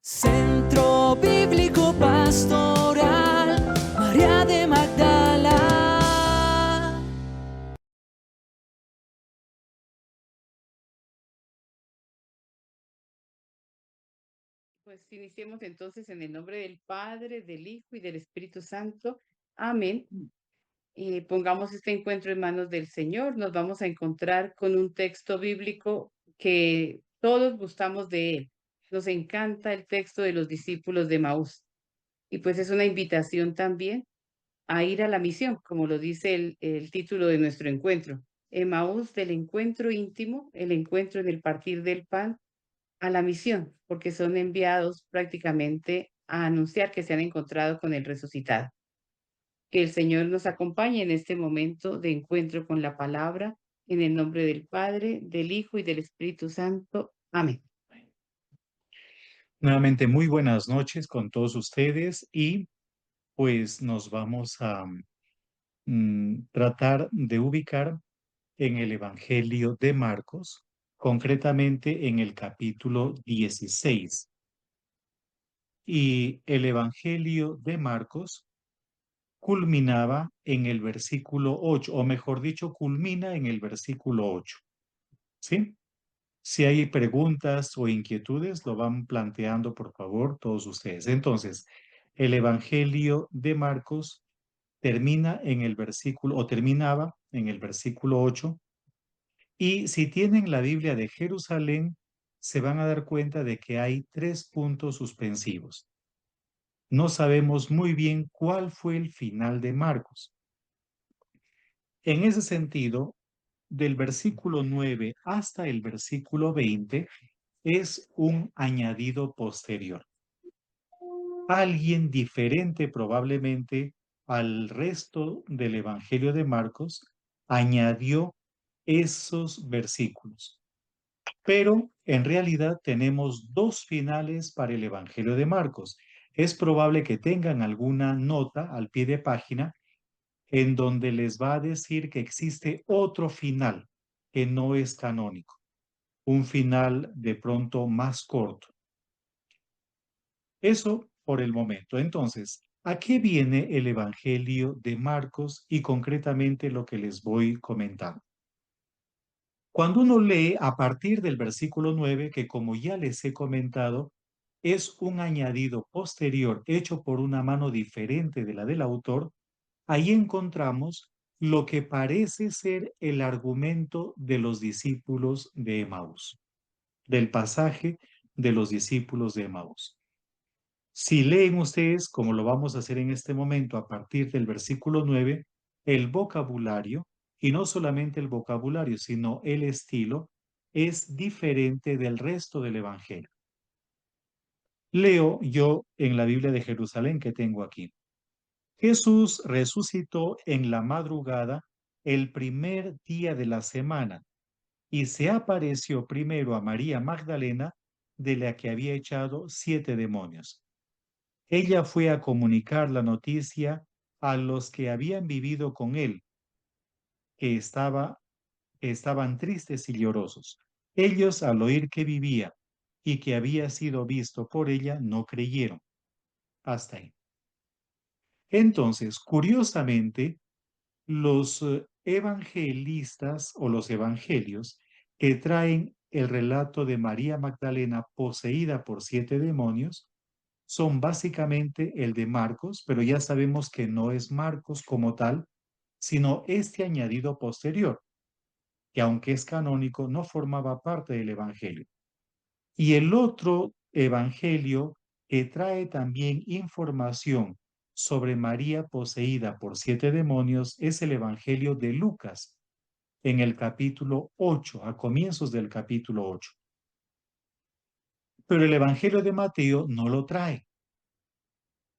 Centro Bíblico Pastoral María de Magdala. Pues iniciemos entonces en el nombre del Padre, del Hijo y del Espíritu Santo. Amén. Y pongamos este encuentro en manos del Señor. Nos vamos a encontrar con un texto bíblico que todos gustamos de él. Nos encanta el texto de los discípulos de Maús. Y pues es una invitación también a ir a la misión, como lo dice el título de nuestro encuentro. Emaús del encuentro íntimo, el encuentro en el partir del pan a la misión, porque son enviados prácticamente a anunciar que se han encontrado con el resucitado. Que el Señor nos acompañe en este momento de encuentro con la palabra, en el nombre del Padre, del Hijo y del Espíritu Santo. Amén. Nuevamente, muy buenas noches con todos ustedes y pues nos vamos a tratar de ubicar en el Evangelio de Marcos, concretamente en el capítulo 16. Y el Evangelio de Marcos culminaba en el versículo 8, o mejor dicho, culmina en el versículo 8. ¿Sí? Si hay preguntas o inquietudes, lo van planteando, por favor, todos ustedes. Entonces, el Evangelio de Marcos termina en el versículo, o terminaba en el versículo 8, y si tienen la Biblia de Jerusalén, se van a dar cuenta de que hay 3 puntos suspensivos. No sabemos muy bien cuál fue el final de Marcos. En ese sentido, del versículo 9 hasta el versículo 20 es un añadido posterior. Alguien diferente probablemente al resto del Evangelio de Marcos añadió esos versículos. Pero en realidad tenemos dos finales para el Evangelio de Marcos. Es probable que tengan alguna nota al pie de página en donde les va a decir que existe otro final que no es canónico, un final de pronto más corto. Eso por el momento. Entonces, ¿a qué viene el Evangelio de Marcos y concretamente lo que les voy comentando? Cuando uno lee a partir del versículo 9, que como ya les he comentado, es un añadido posterior hecho por una mano diferente de la del autor, ahí encontramos lo que parece ser el argumento de los discípulos de Emaús, del pasaje de los discípulos de Emaús. Si leen ustedes, como lo vamos a hacer en este momento a partir del versículo 9, el vocabulario, y no solamente el vocabulario, sino el estilo, es diferente del resto del Evangelio. Leo yo en la Biblia de Jerusalén que tengo aquí. Jesús resucitó en la madrugada el primer día de la semana y se apareció primero a María Magdalena, de la que había echado 7 demonios. Ella fue a comunicar la noticia a los que habían vivido con él, que estaban tristes y llorosos. Ellos, al oír que vivía y que había sido visto por ella, no creyeron. Hasta ahí. Entonces, curiosamente, los evangelistas o los evangelios que traen el relato de María Magdalena poseída por 7 demonios son básicamente el de Marcos, pero ya sabemos que no es Marcos como tal, sino este añadido posterior, que aunque es canónico, no formaba parte del Evangelio. Y el otro Evangelio que trae también información sobre María poseída por 7 demonios es el Evangelio de Lucas, en el capítulo 8, a comienzos del capítulo 8. Pero el Evangelio de Mateo no lo trae.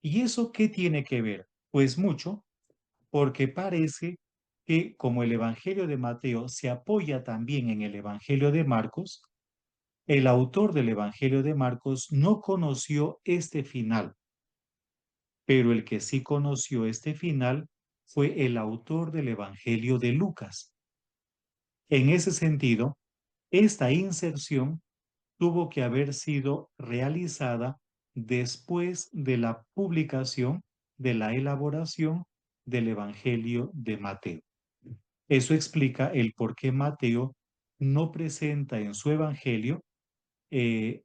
¿Y eso qué tiene que ver? Pues mucho, porque parece que como el Evangelio de Mateo se apoya también en el Evangelio de Marcos, el autor del Evangelio de Marcos no conoció este final, pero el que sí conoció este final fue el autor del Evangelio de Lucas. En ese sentido, esta inserción tuvo que haber sido realizada después de la publicación, de la elaboración del Evangelio de Mateo. Eso explica el por qué Mateo no presenta en su Evangelio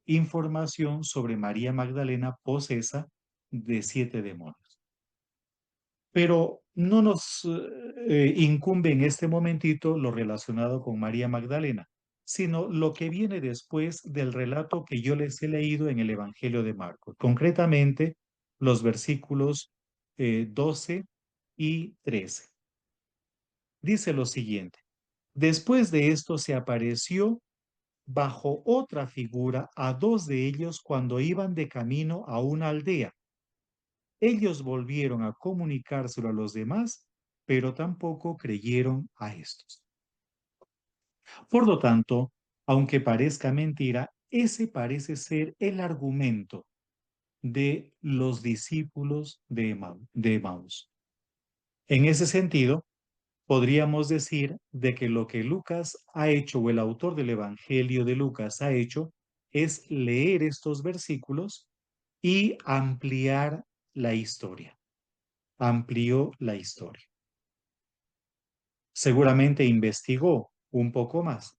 información sobre María Magdalena posesa de 7 demonios. Pero no nos incumbe en este momentito lo relacionado con María Magdalena, sino lo que viene después del relato que yo les he leído en el Evangelio de Marcos, concretamente los versículos 12 y 13. Dice lo siguiente: después de esto se apareció bajo otra figura a 2 de ellos cuando iban de camino a una aldea. Ellos volvieron a comunicárselo a los demás, pero tampoco creyeron a estos. Por lo tanto, aunque parezca mentira, ese parece ser el argumento de los discípulos de Emaús. En ese sentido, podríamos decir de que lo que Lucas ha hecho, o el autor del Evangelio de Lucas ha hecho, es leer estos versículos y ampliar la historia. Amplió la historia. Seguramente investigó un poco más,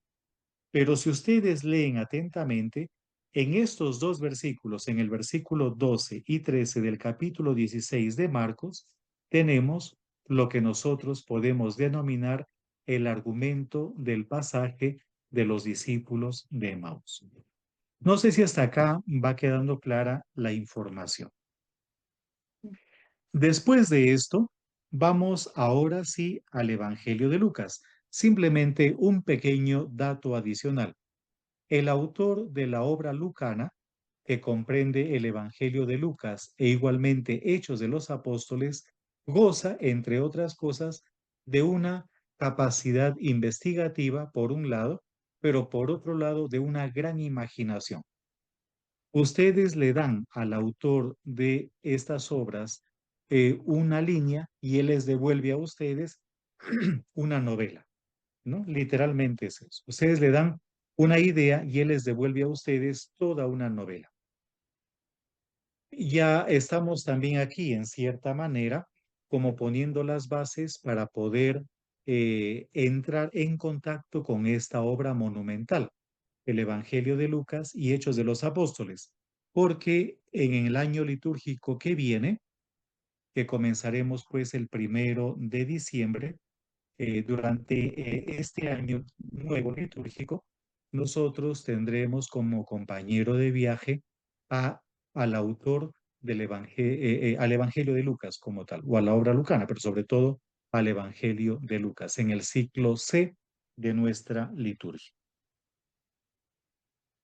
pero si ustedes leen atentamente, en estos 2 versículos, en el versículo 12 y 13 del capítulo 16 de Marcos, tenemos lo que nosotros podemos denominar el argumento del pasaje de los discípulos de Emaús. No sé si hasta acá va quedando clara la información. Después de esto, vamos ahora sí al Evangelio de Lucas. Simplemente un pequeño dato adicional. El autor de la obra lucana, que comprende el Evangelio de Lucas e igualmente Hechos de los Apóstoles, goza, entre otras cosas, de una capacidad investigativa, por un lado, pero por otro lado, de una gran imaginación. Ustedes le dan al autor de estas obras una línea y él les devuelve a ustedes una novela, ¿no? Literalmente es eso. Ustedes le dan una idea y él les devuelve a ustedes toda una novela. Ya estamos también aquí, en cierta manera, como poniendo las bases para poder entrar en contacto con esta obra monumental, el Evangelio de Lucas y Hechos de los Apóstoles, porque en el año litúrgico que viene, que comenzaremos pues el 1 de diciembre, durante este año nuevo litúrgico, nosotros tendremos como compañero de viaje al autor del al Evangelio de Lucas como tal, o a la obra lucana, pero sobre todo al Evangelio de Lucas, en el ciclo C de nuestra liturgia.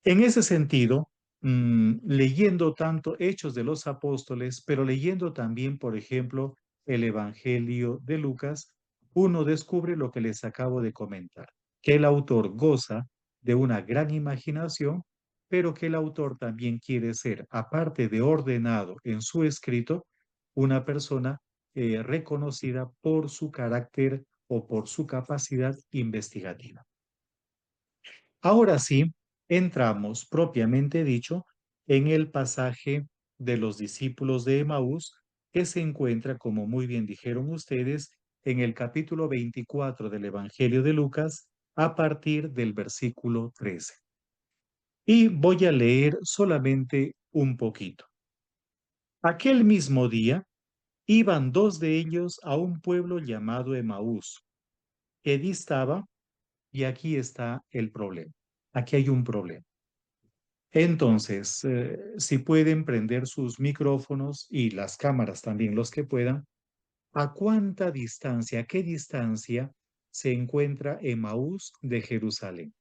En ese sentido, leyendo tanto Hechos de los Apóstoles, pero leyendo también, por ejemplo, el Evangelio de Lucas, uno descubre lo que les acabo de comentar, que el autor goza de una gran imaginación, pero que el autor también quiere ser, aparte de ordenado en su escrito, una persona reconocida por su carácter o por su capacidad investigativa. Ahora sí, entramos propiamente dicho en el pasaje de los discípulos de Emaús, que se encuentra, como muy bien dijeron ustedes, en el capítulo 24 del Evangelio de Lucas, a partir del versículo 13. Y voy a leer solamente un poquito. Aquel mismo día, iban 2 de ellos a un pueblo llamado Emaús, que distaba, y aquí está el problema. Aquí hay un problema. Entonces, si pueden prender sus micrófonos y las cámaras también, los que puedan, ¿a cuánta distancia, qué distancia se encuentra Emaús de Jerusalén?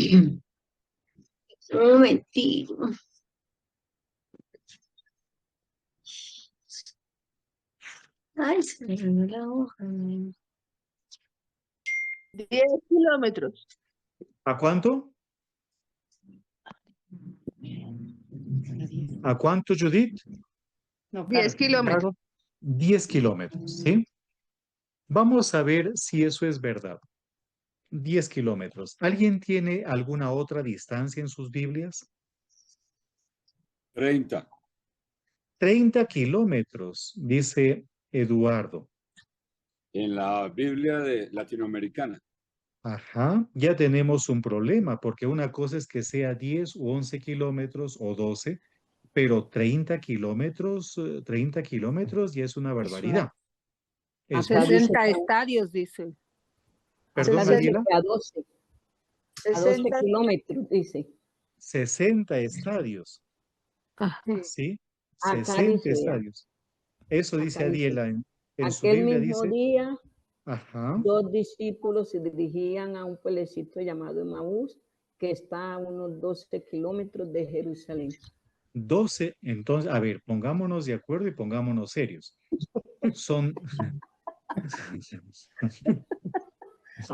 Un momentito. Ay, se me llenó la hoja. 10 kilómetros. ¿A cuánto? ¿A cuánto, Judith? No, 10 Carlos. kilómetros. 10 kilómetros, ¿sí? Vamos a ver si eso es verdad. 10 kilómetros. ¿Alguien tiene alguna otra distancia en sus Biblias? 30. 30 kilómetros, dice Eduardo. En la Biblia de latinoamericana. Ajá, ya tenemos un problema, porque una cosa es que sea 10 u 11 kilómetros o 12, pero 30 kilómetros ya es una barbaridad. Es Acá dice 60 que estadios, dice. Perdón, Acá dice Mariela, que a 12 60 kilómetros, dice. 60 estadios, Ah, ¿sí? Acá 60 dice, vea, estadios. Eso dice acá dice, Adiela en su aquel Biblia, mismo dice, día, ajá, 2 discípulos se dirigían a un pueblecito llamado Emaús, que está a unos 12 kilómetros de Jerusalén. 12. Entonces, a ver, pongámonos de acuerdo y pongámonos serios. Son,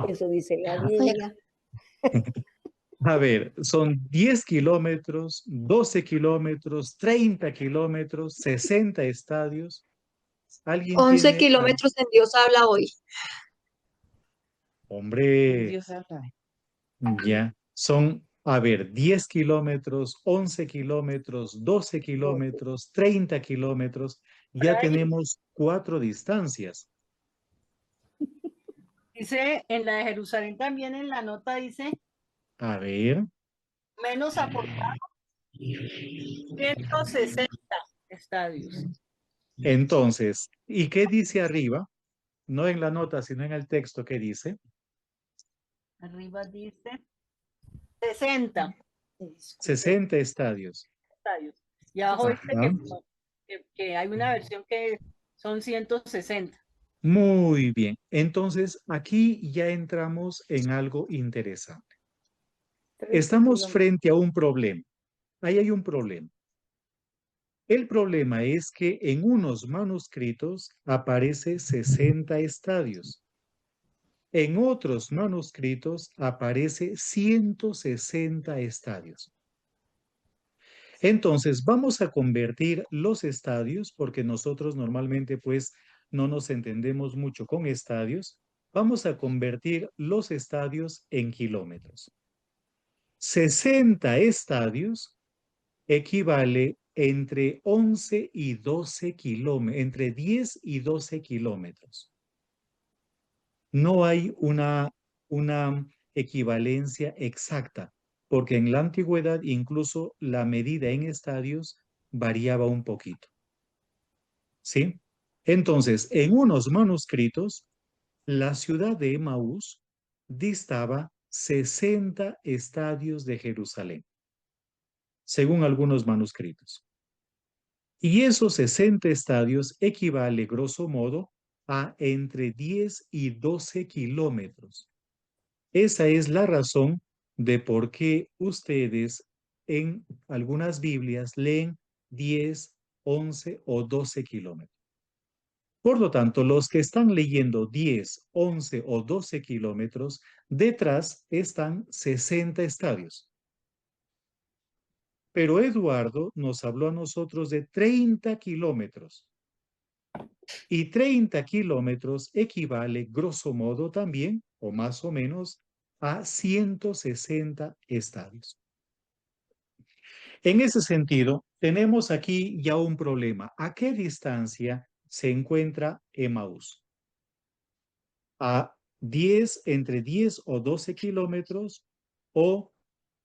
Eso dice la Biblia. a ver, son 10 kilómetros, 12 kilómetros, 30 kilómetros, 60 estadios. ¿Alguien 11 tiene kilómetros en Dios habla hoy. Hombre, Dios habla. ya, son, a ver, 10 kilómetros, 11 kilómetros, 12 kilómetros, 30 kilómetros. Ya tenemos 4 distancias. Dice en la de Jerusalén también en la nota dice A ver, menos aportado 160 estadios. entonces, ¿y qué dice arriba? No en la nota, sino en el texto, ¿qué dice? Arriba dice 60 60 estadios. estadios. Y abajo dice Ajá. que hay una versión que son 160. Muy bien. Entonces, aquí ya entramos en algo interesante. 30 Estamos kilómetros. frente a un problema. Ahí hay un problema. El problema es que en unos manuscritos aparece 60 estadios. En otros manuscritos aparece 160 estadios. Entonces, vamos a convertir los estadios, porque nosotros normalmente pues no nos entendemos mucho con estadios. Vamos a convertir los estadios en kilómetros. 60 estadios equivale entre 11 y 12 kilómetros, entre 10 y 12 kilómetros. No hay una equivalencia exacta, porque en la antigüedad incluso la medida en estadios variaba un poquito. ¿Sí? Entonces, en unos manuscritos, la ciudad de Emaús distaba 60 estadios de Jerusalén, según algunos manuscritos. Y esos 60 estadios equivale, grosso modo, a entre 10 y 12 kilómetros. Esa es la razón de por qué ustedes en algunas Biblias leen 10, 11 o 12 kilómetros. Por lo tanto, los que están leyendo 10, 11 o 12 kilómetros, detrás están 60 estadios. Pero Eduardo nos habló a nosotros de 30 kilómetros. Y 30 kilómetros equivale, grosso modo también, o más o menos, a 160 estadios. En ese sentido, tenemos aquí ya un problema. ¿A qué distancia se encuentra Emaús? ¿A 10, entre 10 o 12 kilómetros o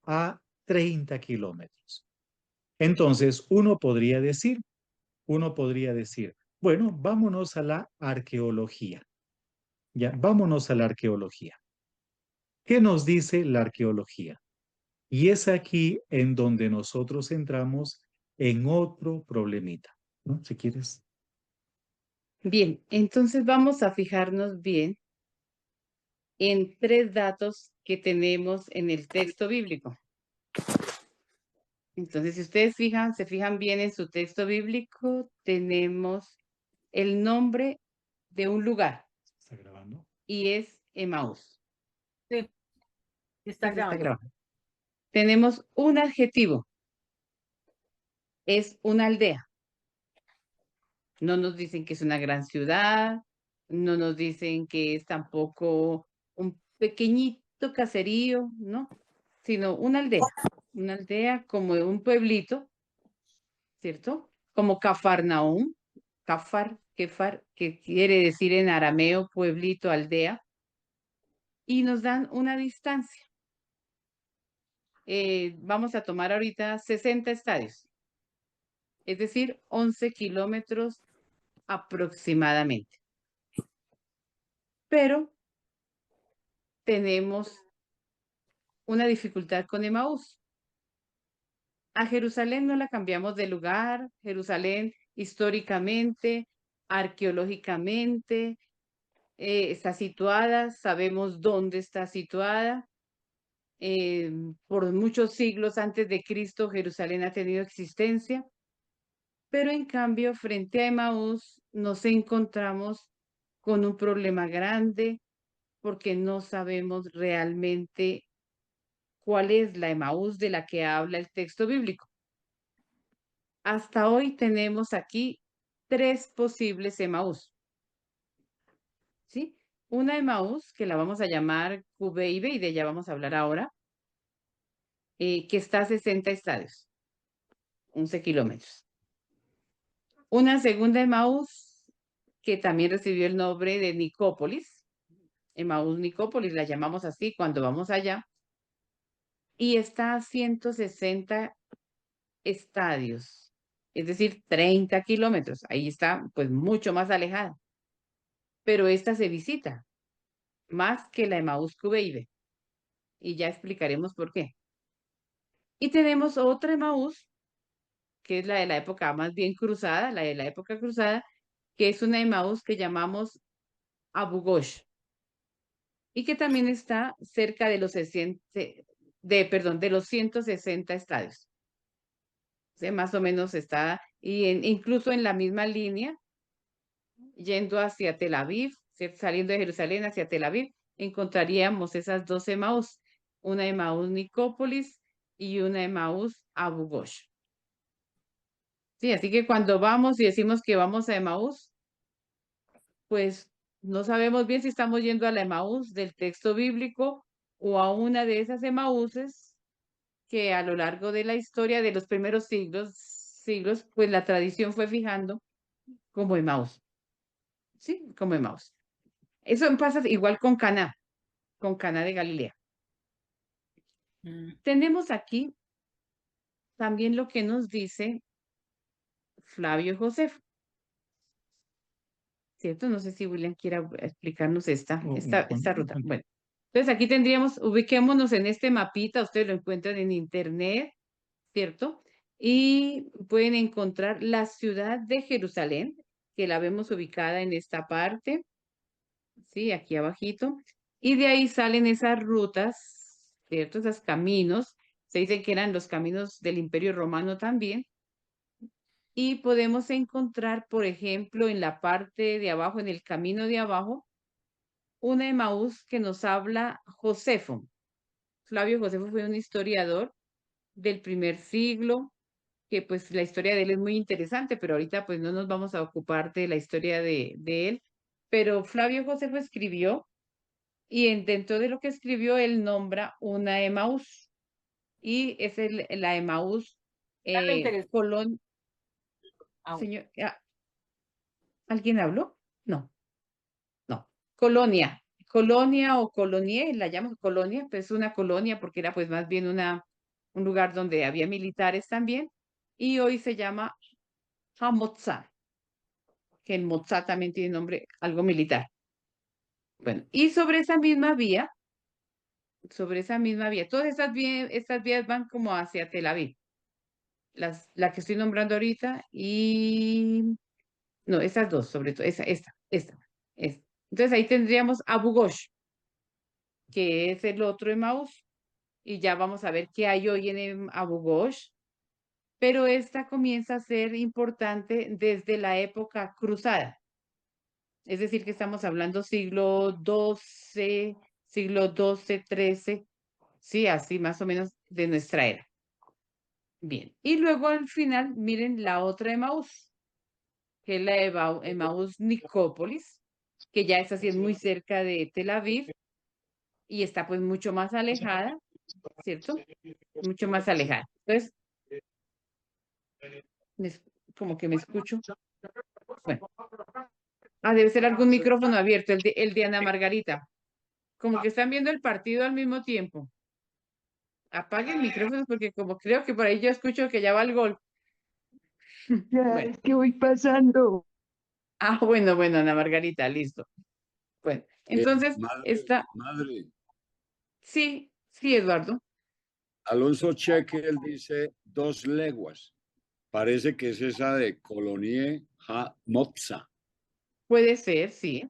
a 30 kilómetros? Entonces, uno podría decir, bueno, vámonos a la arqueología. Ya, vámonos a la arqueología. ¿Qué nos dice la arqueología? Y es aquí en donde nosotros entramos en otro problemita, ¿no? Si quieres. Bien, entonces vamos a fijarnos bien en 3 datos que tenemos en el texto bíblico. Entonces, si ustedes se fijan bien en su texto bíblico, tenemos el nombre de un lugar ¿Está grabando? y es Emaús. Sí, está grabando. Tenemos un adjetivo, es una aldea. No nos dicen que es una gran ciudad, no nos dicen que es tampoco pequeñito caserío, ¿no? Sino una aldea como de un pueblito, ¿cierto? Como Cafarnaúm, Kefar, que quiere decir en arameo pueblito, aldea, y nos dan una distancia. Vamos a tomar ahorita 60 estadios, es decir, 11 kilómetros aproximadamente. Pero tenemos una dificultad con Emaús. A Jerusalén no la cambiamos de lugar. Jerusalén históricamente, arqueológicamente, está situada, sabemos dónde está situada. Por muchos siglos antes de Cristo, Jerusalén ha tenido existencia. Pero en cambio, frente a Emaús, nos encontramos con un problema grande porque no sabemos realmente cuál es la Emaús de la que habla el texto bíblico. Hasta hoy tenemos aquí 3 posibles Emaús. ¿Sí? Una Emaús, que la vamos a llamar Cubeibe, y de ella vamos a hablar ahora, que está a 60 estadios, 11 kilómetros. Una segunda Emaús, que también recibió el nombre de Nicópolis, Emaús Nicópolis, la llamamos así cuando vamos allá, y está a 160 estadios, es decir, 30 kilómetros. Ahí está, pues, mucho más alejada. Pero esta se visita más que la Emaús Cubeibe, y ya explicaremos por qué. Y tenemos otra Emaús, que es la de la época más bien cruzada, la de la época cruzada, que es una Emaús que llamamos Abu Ghosh, y que también está cerca de los 160 estadios. ¿Sí? Más o menos está, incluso en la misma línea, yendo hacia Tel Aviv, ¿cierto? Saliendo de Jerusalén hacia Tel Aviv, encontraríamos esas 2 Emaús, una Emaús Nicópolis y una Emaús Abu Ghosh. Sí, así que cuando vamos y decimos que vamos a Emaús, pues no sabemos bien si estamos yendo a la Emaús del texto bíblico o a una de esas Emaúses que a lo largo de la historia de los primeros siglos, pues la tradición fue fijando como Emaús. Sí, como Emaús. Eso pasa igual con Caná de Galilea. Tenemos aquí también lo que nos dice Flavio Josefo, ¿cierto? No sé si William quiera explicarnos esta ruta. Bueno, entonces aquí tendríamos, ubiquémonos en este mapita, ustedes lo encuentran en internet, ¿cierto? Y pueden encontrar la ciudad de Jerusalén, que la vemos ubicada en esta parte, ¿sí? Aquí abajito. Y de ahí salen esas rutas, ¿cierto? Esos caminos. Se dice que eran los caminos del Imperio Romano también. Y podemos encontrar, por ejemplo, en la parte de abajo, en el camino de abajo, una Emaús que nos habla Josefo. Flavio Josefo fue un historiador del primer siglo, que pues la historia de él es muy interesante, pero ahorita pues no nos vamos a ocupar de la historia de él. Pero Flavio Josefo escribió, y dentro de lo que escribió, él nombra una Emaús, y es la Emaús Colón. Señor, ¿alguien habló? No. Colonia o Colonie, la llamo Colonia, pues es una colonia porque era pues más bien un lugar donde había militares también, y hoy se llama Hamotzá, que el Motzá también tiene nombre, algo militar. Bueno, y sobre esa misma vía, todas estas vías van como hacia Tel Aviv. La que estoy nombrando ahorita y... No, esas dos, sobre todo, esta. Entonces ahí tendríamos Abu Ghosh, que es el otro Emaús, y ya vamos a ver qué hay hoy en Abu Ghosh, pero esta comienza a ser importante desde la época cruzada. Es decir, que estamos hablando siglo XII, XIII, sí, así más o menos de nuestra era. Bien, y luego al final, miren la otra Emaús, que es la Emaús Nicópolis, que ya es así, es muy cerca de Tel Aviv, y está pues mucho más alejada, ¿cierto? Mucho más alejada. Entonces, como que me escucho. Bueno. Debe ser algún micrófono abierto, el de Ana Margarita. Como que están viendo el partido al mismo tiempo. Apaguen micrófonos porque como creo que por ahí yo escucho que ya va el gol. Ya, Bueno. es que voy pasando. Bueno, Ana Margarita, listo. Bueno, entonces, Madre, sí, Eduardo. Alonso Cheque, él dice 2 leguas. Parece que es esa de Colonie Mopsa. Puede ser, sí.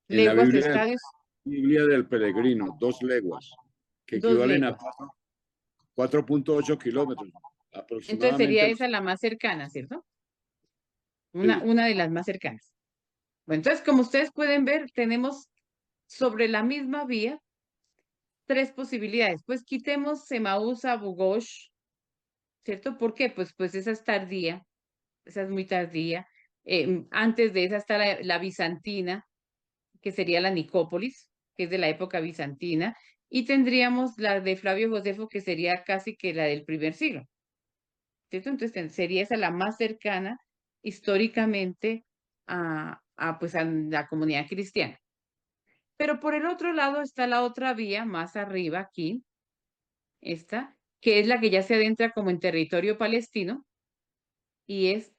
En la Leguas, estadios, Biblia del Peregrino, 2 leguas, que 2 equivalen a leguas. 4.8 kilómetros Entonces sería aproximadamente. esa la más cercana, ¿cierto? Sí. Una de las más cercanas. Bueno, entonces, como ustedes pueden ver, tenemos sobre la misma vía 3 posibilidades. Pues quitemos Emaús a Bugosh, ¿cierto? ¿Por qué? Pues esa es tardía, esa es muy tardía. Antes de esa está la bizantina, que sería la Nicópolis, que es de la época bizantina, y tendríamos la de Flavio Josefo, que sería casi que la del primer siglo, ¿cierto? Entonces sería esa la más cercana históricamente pues a la comunidad cristiana. Pero por el otro lado está la otra vía, más arriba aquí, esta, que es la que ya se adentra como en territorio palestino, y es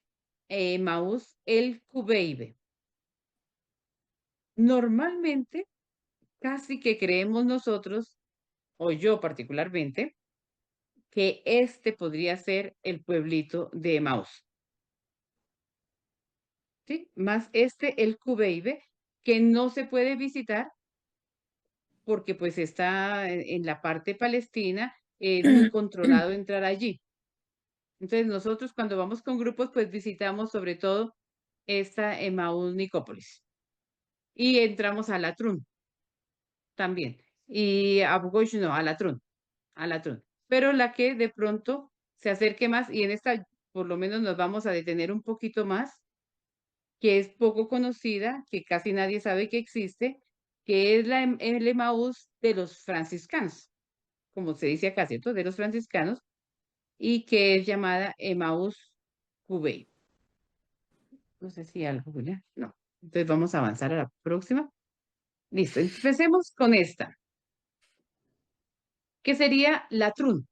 Maús el Cubeibe. Normalmente, casi que creemos nosotros, o yo particularmente, que este podría ser el pueblito de Emaús. ¿Sí? Más el Cubeibe, que no se puede visitar porque pues está en la parte palestina, es muy controlado entrar allí. Entonces nosotros cuando vamos con grupos pues visitamos sobre todo esta Emaús Nicópolis y entramos a Latrún también y a Bugosh no, a Latrún, pero la que de pronto se acerque más y en esta por lo menos nos vamos a detener un poquito más, que es poco conocida, que casi nadie sabe que existe, que es el Emaús de los franciscanos, como se dice acá, ¿cierto? De los franciscanos, y que es llamada Emaús Cubey. No sé si algo, Julia. No. Entonces vamos a avanzar a la próxima. Listo. Empecemos con esta, que sería Latrún.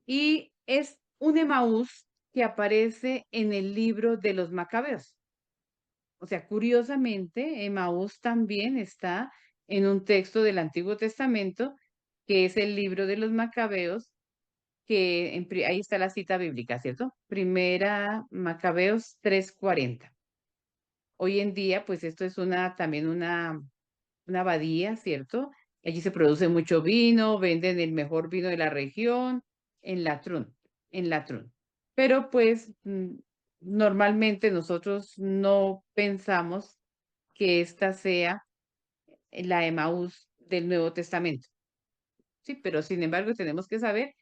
Y es un Emaús que aparece en el libro de los Macabeos. O sea, curiosamente, Emaús también está en un texto del Antiguo Testamento, que es el libro de los Macabeos, que ahí está la cita bíblica, ¿cierto? Primera Macabeos 3:40. Hoy en día, pues esto es también una abadía, ¿cierto? Allí se produce mucho vino, venden el mejor vino de la región, en Latrún. Pero pues normalmente nosotros no pensamos que esta sea la Emaús del Nuevo Testamento. Sí, pero sin embargo tenemos que saber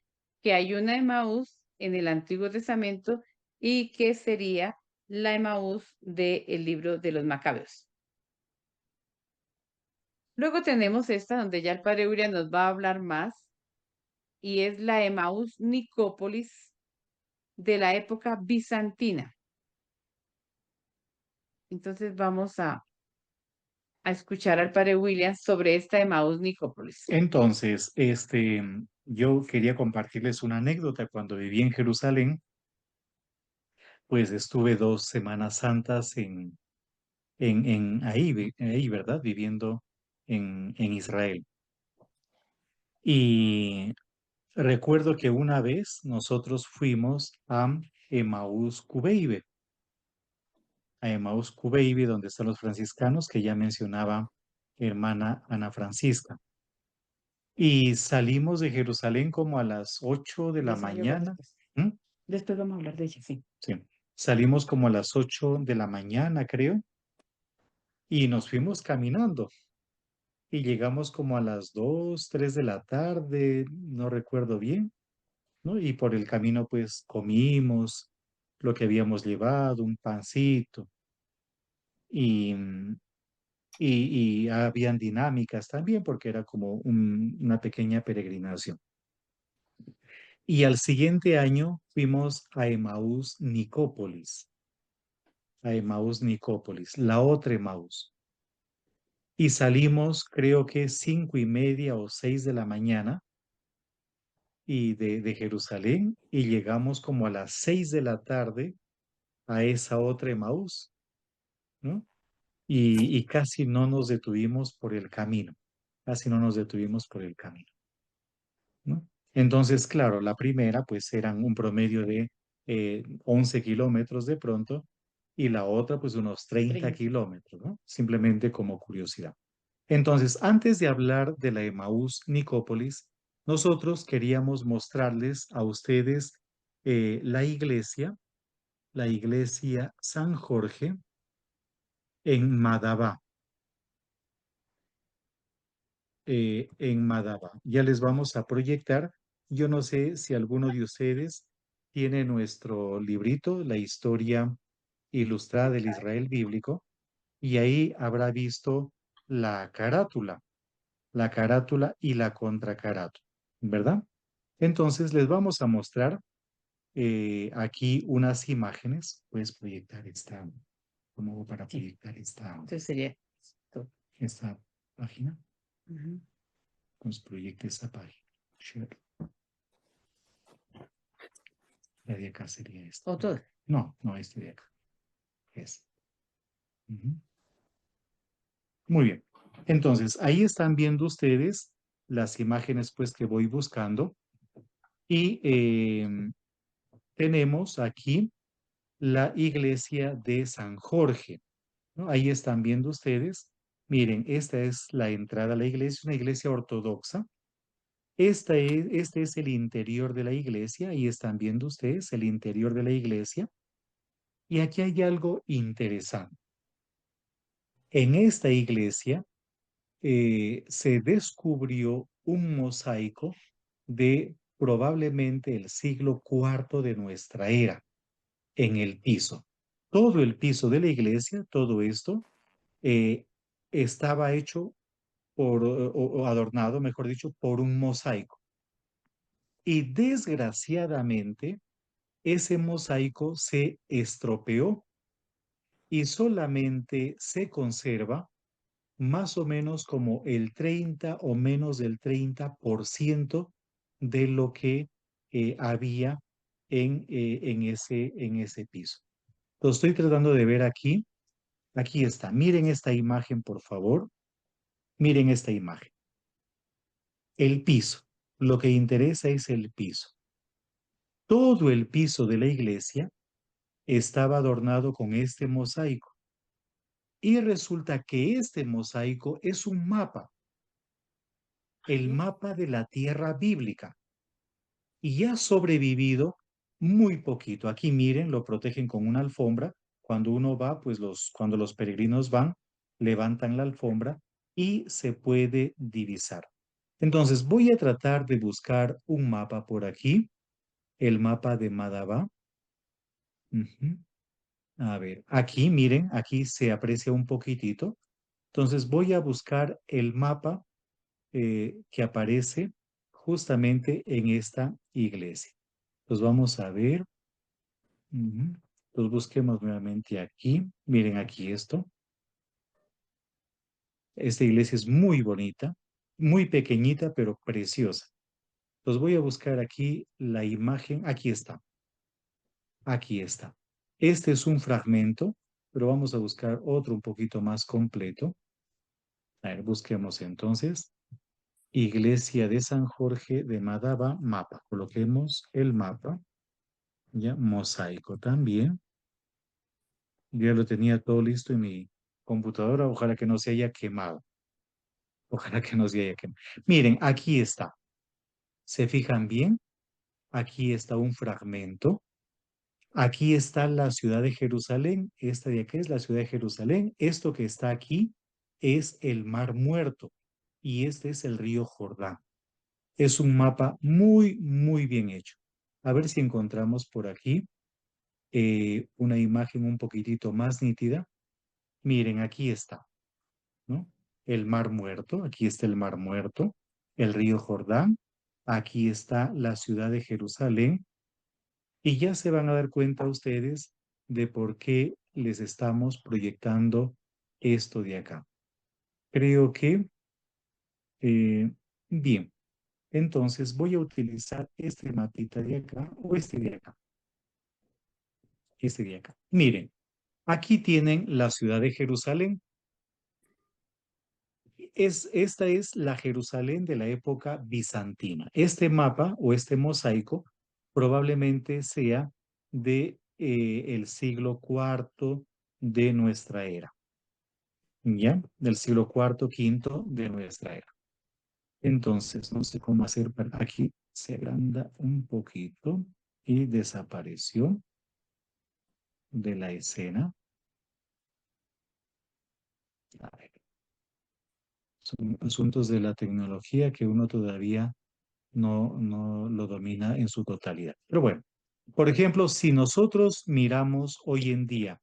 que hay una Emaús en el Antiguo Testamento y que sería la Emaús del libro de los Macabeos. Luego tenemos esta donde ya el padre William nos va a hablar más y es la Emaús Nicópolis de la época bizantina. Entonces vamos a escuchar al padre William sobre esta Emaús Nicópolis. Entonces, yo quería compartirles una anécdota. Cuando viví en Jerusalén, pues estuve 2 Semanas Santas ahí, ¿verdad? Viviendo en Israel. Y recuerdo que una vez nosotros fuimos a Emaús Cubeibe, donde están los franciscanos, que ya mencionaba hermana Ana Francisca. Y salimos de Jerusalén como a las 8 de la mañana. ¿Mm? Después vamos a hablar de ella, sí. Sí, salimos como a las 8 de la mañana, creo, y nos fuimos caminando. Y llegamos como a las 2, 3 de la tarde, no recuerdo bien, ¿no? Y por el camino pues comimos lo que habíamos llevado, un pancito. Y y habían dinámicas también porque era como una pequeña peregrinación. Y al siguiente año fuimos a Emaús Nicópolis, la otra Emaús. Y salimos creo que 5:30 o 6 de la mañana y de Jerusalén y llegamos como a las 6 de la tarde a esa otra Emaús, ¿no? Y casi no nos detuvimos por el camino, ¿no? Entonces, claro, la primera pues eran un promedio de 11 kilómetros de pronto y la otra pues unos 30 kilómetros, ¿no? Simplemente como curiosidad. Entonces, antes de hablar de la Emaús Nicópolis, nosotros queríamos mostrarles a ustedes la iglesia San Jorge en Madabá. En Madaba. Ya les vamos a proyectar. Yo no sé si alguno de ustedes tiene nuestro librito, la historia ilustrada del Israel bíblico, y ahí habrá visto la carátula y la contracarátula, ¿verdad? Entonces les vamos a mostrar aquí unas imágenes. Puedes proyectar esta, ¿cómo hago para proyectar Entonces sería esto. esta página? Ujú. Nos proyecta esa página. Share. La de acá sería esta. O todo. No, este de acá. Es. Ujú. Muy bien. Entonces, ahí están viendo ustedes las imágenes pues que voy buscando. Y tenemos aquí la iglesia de San Jorge, ¿no? Ahí están viendo ustedes. Miren, esta es la entrada a la iglesia, una iglesia ortodoxa. Este es el interior de la iglesia. Ahí están viendo ustedes el interior de la iglesia. Y aquí hay algo interesante. En esta iglesia se descubrió un mosaico de probablemente el siglo IV de nuestra era en el piso. Todo el piso de la iglesia, todo esto, eh, estaba hecho o adornado, mejor dicho, por un mosaico. Y desgraciadamente, ese mosaico se estropeó y solamente se conserva más o menos como el 30 o menos del 30% de lo que había en ese piso. Lo estoy tratando de ver aquí. Aquí está. Miren esta imagen, por favor. Miren esta imagen. El piso. Lo que interesa es el piso. Todo el piso de la iglesia estaba adornado con este mosaico. Y resulta que este mosaico es un mapa, el mapa de la tierra bíblica. Y ha sobrevivido muy poquito. Aquí miren, lo protegen con una alfombra. Cuando uno va, pues cuando los peregrinos van, levantan la alfombra y se puede divisar. Entonces voy a tratar de buscar un mapa por aquí, el mapa de Madaba. Ujú. A ver, aquí miren, aquí se aprecia un poquitito. Entonces voy a buscar el mapa que aparece justamente en esta iglesia. Pues vamos a ver. Ujú. Los busquemos nuevamente aquí. Miren aquí esto. Esta iglesia es muy bonita, muy pequeñita, pero preciosa. Los voy a buscar aquí la imagen. Aquí está. Aquí está. Este es un fragmento, pero vamos a buscar otro un poquito más completo. A ver, busquemos entonces. Iglesia de San Jorge de Madaba, mapa. Coloquemos el mapa. Ya, mosaico también. Ya lo tenía todo listo en mi computadora. Ojalá que no se haya quemado. Ojalá que no se haya quemado. Miren, aquí está. ¿Se fijan bien? Aquí está un fragmento. Aquí está la ciudad de Jerusalén. Esta de aquí es la ciudad de Jerusalén. Esto que está aquí es el Mar Muerto. Y este es el río Jordán. Es un mapa muy, muy bien hecho. A ver si encontramos por aquí una imagen un poquitito más nítida. Miren, aquí está. ¿no? El Mar Muerto, aquí está el Mar Muerto, el río Jordán, aquí está la ciudad de Jerusalén, y ya se van a dar cuenta ustedes de por qué les estamos proyectando esto de acá. Creo que, bien, entonces voy a utilizar este mapita de acá o este de acá. Este de acá. Miren, aquí tienen la ciudad de Jerusalén. Esta es la Jerusalén de la época bizantina. Este mapa o este mosaico probablemente sea de el siglo IV de nuestra era. ¿Ya? Del siglo IV, V de nuestra era. Entonces, no sé cómo hacer para... Aquí se agranda un poquito y desapareció de la escena. A ver. Son asuntos de la tecnología que uno todavía no lo domina en su totalidad. Pero bueno, por ejemplo, si nosotros miramos hoy en día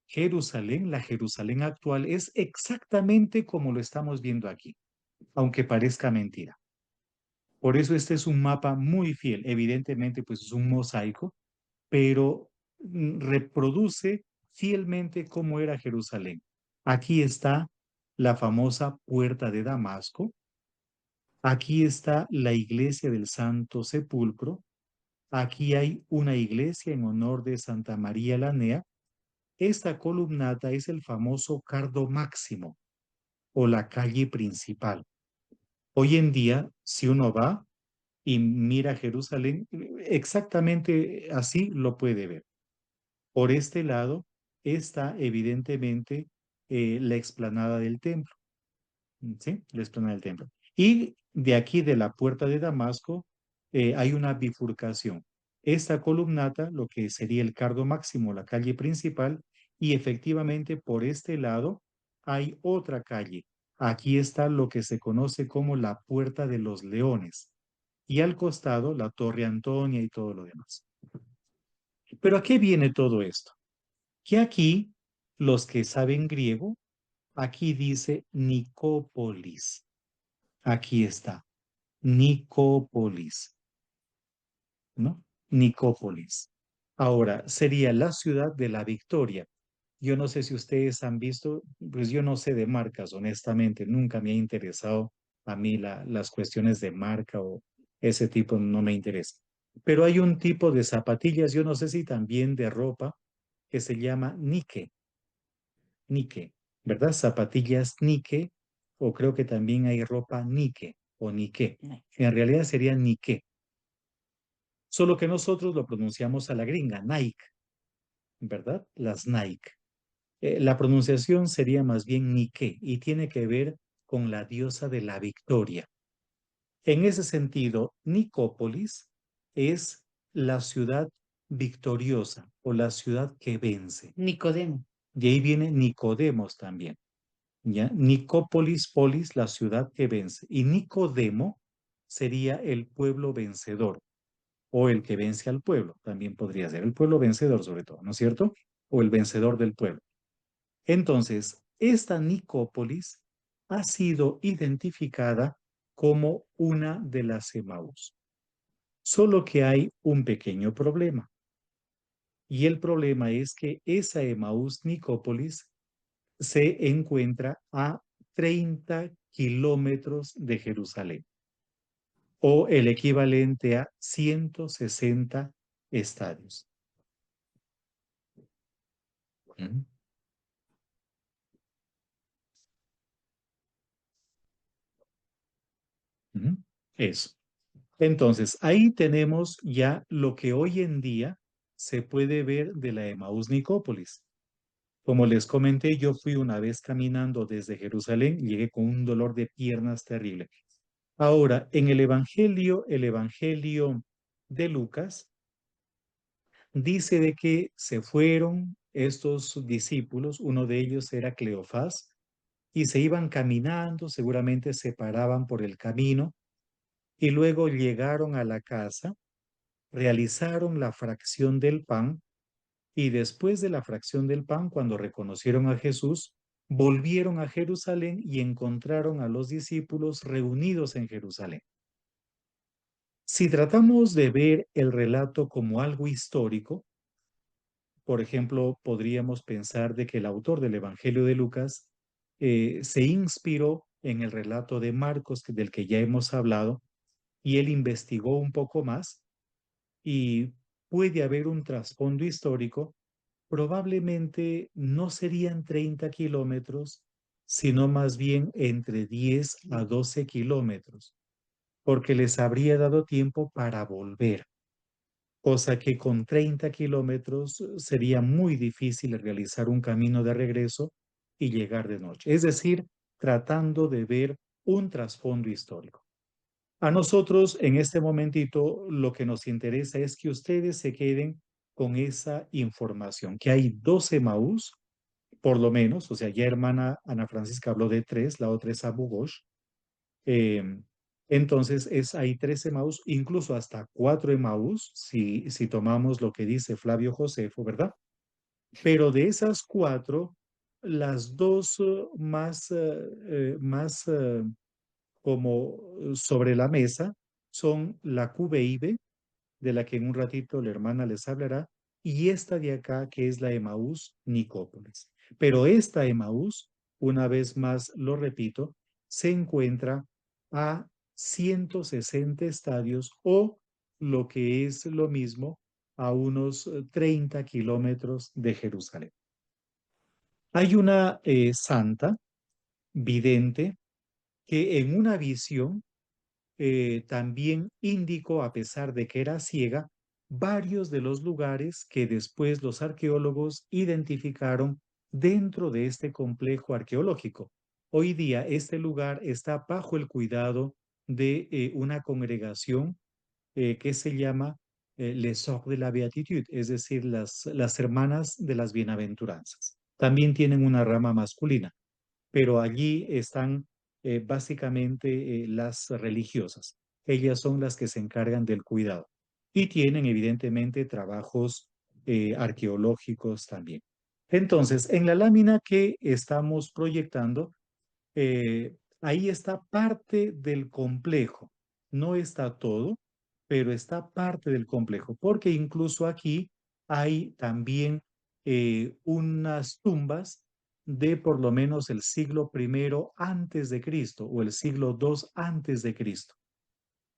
Jerusalén, la Jerusalén actual es exactamente como lo estamos viendo aquí, aunque parezca mentira. Por eso este es un mapa muy fiel. Evidentemente, pues es un mosaico, pero reproduce fielmente cómo era Jerusalén. Aquí está la famosa Puerta de Damasco. Aquí está la iglesia del Santo Sepulcro. Aquí hay una iglesia en honor de Santa María Lanea. Esta columnata es el famoso Cardo Máximo o la calle principal. Hoy en día, si uno va y mira Jerusalén, exactamente así lo puede ver. Por este lado está evidentemente la explanada del templo. ¿Sí? La explanada del templo. Y de aquí de la puerta de Damasco hay una bifurcación. Esta columnata, lo que sería el Cardo Máximo, la calle principal, y efectivamente por este lado hay otra calle. Aquí está lo que se conoce como la Puerta de los Leones. Y al costado la Torre Antonia y todo lo demás. Pero ¿a qué viene todo esto? Que aquí, los que saben griego, aquí dice Nicópolis. Aquí está, Nicópolis, ¿no? Nicópolis. Ahora, sería la ciudad de la Victoria. Yo no sé si ustedes han visto, pues yo no sé de marcas, honestamente, nunca me ha interesado a mí las cuestiones de marca o ese tipo no me interesa. Pero hay un tipo de zapatillas, yo no sé si también de ropa, que se llama Nike, Nike, ¿verdad? Zapatillas Nike, o creo que también hay ropa Nike o Nike. En realidad sería Nike. Solo que nosotros lo pronunciamos a la gringa, Nike, ¿verdad? Las Nike. La pronunciación sería más bien Nike y tiene que ver con la diosa de la victoria. En ese sentido, Nicópolis es la ciudad victoriosa o la ciudad que vence. Nicodemo. De ahí viene Nicodemos también. ¿Ya? Nicópolis, polis, la ciudad que vence. Y Nicodemo sería el pueblo vencedor o el que vence al pueblo. También podría ser el pueblo vencedor sobre todo, ¿no es cierto? O el vencedor del pueblo. Entonces, esta Nicópolis ha sido identificada como una de las Emaús. Solo que hay un pequeño problema. Y el problema es que esa Emaús Nicópolis se encuentra a 30 kilómetros de Jerusalén o el equivalente a 160 estadios. ¿Mm? ¿Mm? Eso. Entonces, ahí tenemos ya lo que hoy en día se puede ver de la Emaús Nicópolis. Como les comenté, yo fui una vez caminando desde Jerusalén y llegué con un dolor de piernas terrible. Ahora, en el Evangelio de Lucas, dice de que se fueron estos discípulos, uno de ellos era Cleofás, y se iban caminando, seguramente se paraban por el camino, y luego llegaron a la casa, realizaron la fracción del pan, y después de la fracción del pan, cuando reconocieron a Jesús, volvieron a Jerusalén y encontraron a los discípulos reunidos en Jerusalén. Si tratamos de ver el relato como algo histórico, por ejemplo, podríamos pensar de que el autor del Evangelio de Lucas se inspiró en el relato de Marcos, del que ya hemos hablado, y él investigó un poco más y puede haber un trasfondo histórico. Probablemente no serían 30 kilómetros, sino más bien entre 10 a 12 kilómetros, porque les habría dado tiempo para volver, cosa que con 30 kilómetros sería muy difícil realizar un camino de regreso y llegar de noche. Es decir, tratando de ver un trasfondo histórico. A nosotros en este momentito lo que nos interesa es que ustedes se queden con esa información, que hay 12 Emaús, por lo menos, o sea, ya hermana Ana Francisca habló de 3, la otra es Abu Ghosh. Entonces hay 3 Emaús, incluso hasta 4 Emaús, si tomamos lo que dice Flavio Josefo, ¿verdad? Pero de esas 4, las dos más como sobre la mesa son la Cubeibe, de la que en un ratito la hermana les hablará, y esta de acá que es la Emaús Nicópolis. Pero esta Emaús, una vez más lo repito, se encuentra a 160 estadios o lo que es lo mismo a unos 30 kilómetros de Jerusalén. Hay una santa vidente que en una visión también indicó, a pesar de que era ciega, varios de los lugares que después los arqueólogos identificaron dentro de este complejo arqueológico. Hoy día este lugar está bajo el cuidado de una congregación que se llama Les Sœurs de la Beatitude, es decir, las hermanas de las bienaventuranzas. También tienen una rama masculina, pero allí están básicamente las religiosas. Ellas son las que se encargan del cuidado y tienen evidentemente trabajos arqueológicos también. Entonces, en la lámina que estamos proyectando, ahí está parte del complejo. No está todo, pero está parte del complejo, porque incluso aquí hay también unas tumbas de por lo menos el siglo I antes de Cristo o el siglo II antes de Cristo.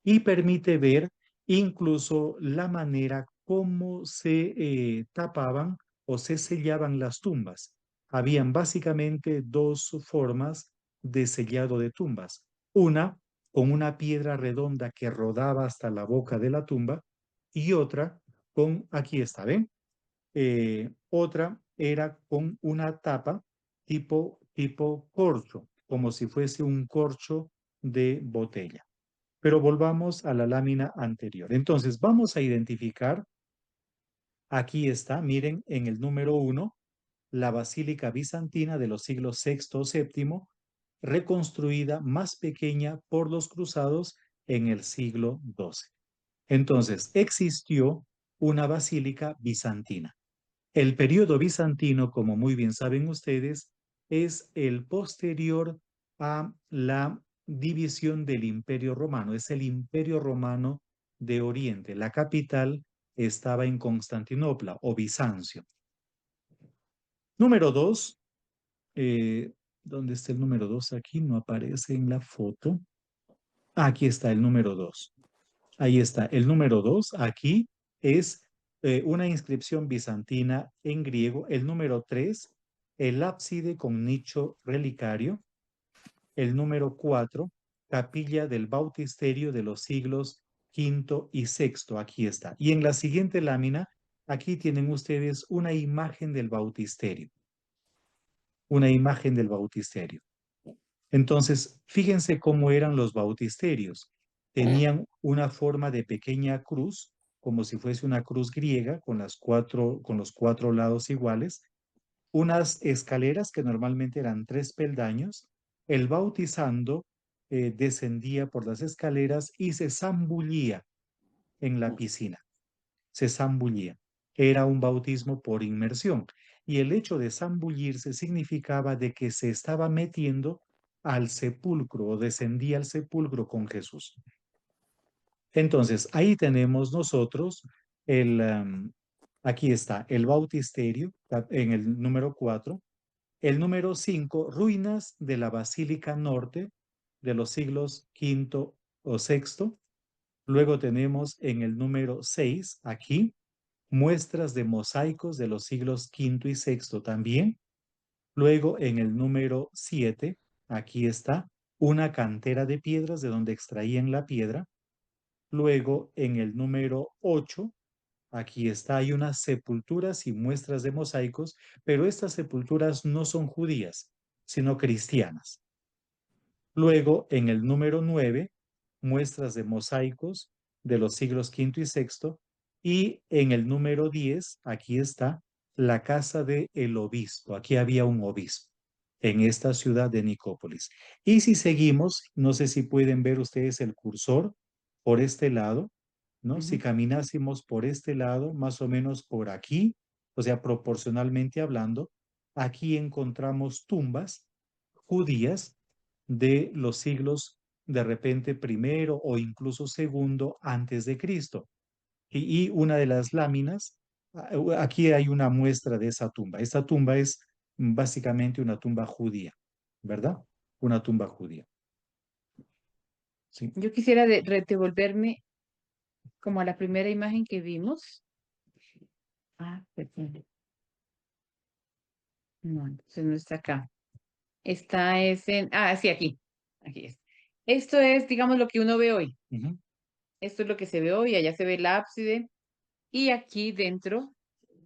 Y permite ver incluso la manera como se tapaban o se sellaban las tumbas. Habían básicamente 2 formas de sellado de tumbas. Una con una piedra redonda que rodaba hasta la boca de la tumba y otra con, aquí está, ¿ven? Otra era con una tapa tipo corcho, como si fuese un corcho de botella. Pero volvamos a la lámina anterior. Entonces, vamos a identificar, aquí está, miren, en el número 1, la Basílica Bizantina de los siglos VI o VII, reconstruida más pequeña por los cruzados en el siglo XII. Entonces, existió una basílica bizantina. El periodo bizantino, como muy bien saben ustedes, es el posterior a la división del Imperio Romano. Es el Imperio Romano de Oriente. La capital estaba en Constantinopla o Bizancio. Número 2. ¿Dónde está el número 2? Aquí no aparece en la foto. Aquí está el número 2. Ahí está. El número 2 aquí es una inscripción bizantina en griego. El número 3, el ábside con nicho relicario. El número 4, capilla del bautisterio de los siglos V y VI. Aquí está. Y en la siguiente lámina, aquí tienen ustedes una imagen del bautisterio. Una imagen del bautisterio. Entonces, fíjense cómo eran los bautisterios. Tenían una forma de pequeña cruz, como si fuese una cruz griega con los 4 lados iguales, unas escaleras que normalmente eran 3 peldaños. El bautizando descendía por las escaleras y se zambullía en la piscina. Se zambullía. Era un bautismo por inmersión. y el hecho de zambullirse significaba de que se estaba metiendo al sepulcro o descendía al sepulcro con Jesús. Entonces, ahí tenemos nosotros aquí está el bautisterio en el número 4. El número 5, ruinas de la Basílica Norte de los siglos V o VI. Luego tenemos en el número 6, aquí, muestras de mosaicos de los siglos V y VI también. Luego en el número 7, aquí está, una cantera de piedras de donde extraían la piedra. Luego en el número 8, aquí está, hay unas sepulturas y muestras de mosaicos, pero estas sepulturas no son judías, sino cristianas. Luego, en el número 9, muestras de mosaicos de los siglos V y VI. Y en el número 10, aquí está, la casa del obispo. Aquí había un obispo en esta ciudad de Nicópolis. Y si seguimos, no sé si pueden ver ustedes el cursor por este lado, ¿no? Si caminásemos por este lado, más o menos por aquí, o sea, proporcionalmente hablando, aquí encontramos tumbas judías de los siglos de repente primero o incluso segundo antes de Cristo. Y una de las láminas, aquí hay una muestra de esa tumba. Esta tumba es básicamente una tumba judía, ¿verdad? Una tumba judía. Sí. Yo quisiera devolverme como a la primera imagen que vimos. Perdón. No, entonces no está acá. Esta es en... sí, aquí. Aquí es. Esto es, digamos, lo que uno ve hoy. Ujú. Esto es lo que se ve hoy. Allá se ve el ábside. Y aquí dentro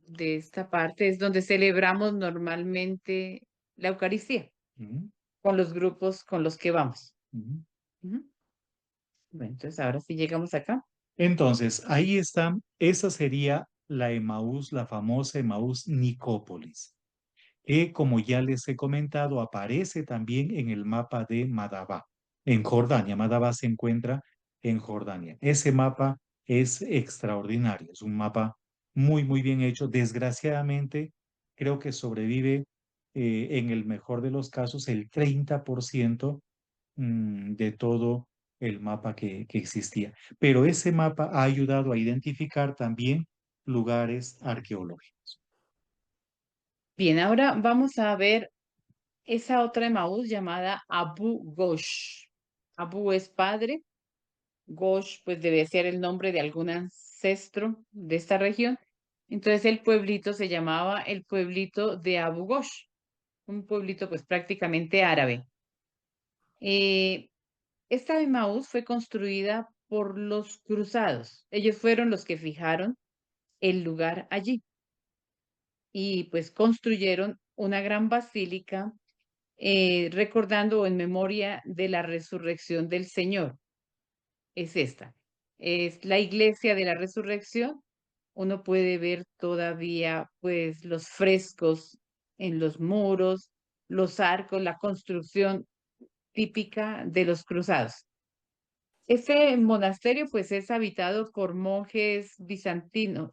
de esta parte es donde celebramos normalmente la Eucaristía Ujú. con los grupos con los que vamos. Ujú. Ujú. Bueno, entonces ahora sí llegamos acá. Entonces, ahí está, esa sería la Emaús, la famosa Emaús Nicópolis, que como ya les he comentado, aparece también en el mapa de Madabá, en Jordania. Madabá se encuentra en Jordania. Ese mapa es extraordinario, es un mapa muy, muy bien hecho. Desgraciadamente, creo que sobrevive en el mejor de los casos el 30% de todo el mapa que existía. Pero ese mapa ha ayudado a identificar también lugares arqueológicos. Bien, ahora vamos a ver esa otra Emaús llamada Abu Ghosh. Abu es padre, Ghosh pues debe ser el nombre de algún ancestro de esta región. Entonces el pueblito se llamaba el pueblito de Abu Ghosh, un pueblito pues prácticamente árabe. Esta Emaús fue construida por los cruzados. Ellos fueron los que fijaron el lugar allí y pues construyeron una gran basílica recordando o en memoria de la resurrección del Señor. Es esta. Es la iglesia de la resurrección. Uno puede ver todavía pues los frescos en los muros, los arcos, la construcción típica de los cruzados. Este monasterio pues es habitado por monjes bizantinos,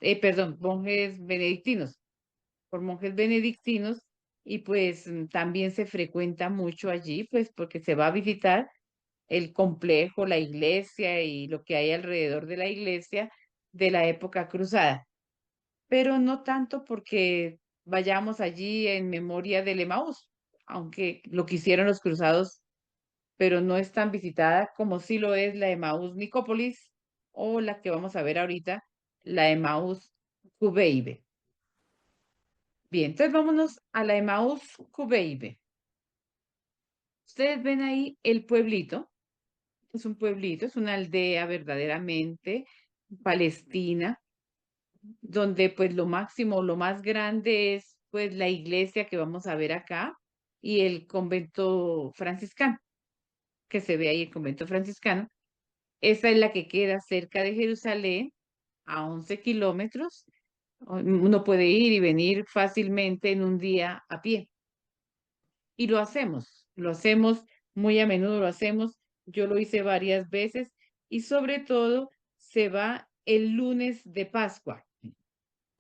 monjes benedictinos, por monjes benedictinos y pues también se frecuenta mucho allí pues porque se va a visitar el complejo, la iglesia y lo que hay alrededor de la iglesia de la época cruzada, pero no tanto porque vayamos allí en memoria del Emaús, aunque lo que hicieron los cruzados, pero no es tan visitada como sí lo es la Emaús Nicópolis o la que vamos a ver ahorita, la Emaús Cubeibe. Bien, entonces vámonos a la Emaús Cubeibe. Ustedes ven ahí el pueblito. Es un pueblito, es una aldea verdaderamente palestina, donde pues lo máximo, lo más grande es pues la iglesia que vamos a ver acá y el convento franciscano, que se ve ahí el convento franciscano. Esa es la que queda cerca de Jerusalén, a 11 kilómetros. Uno puede ir y venir fácilmente en un día a pie. Y lo hacemos muy a menudo, lo hacemos. Yo lo hice varias veces y sobre todo se va el lunes de Pascua.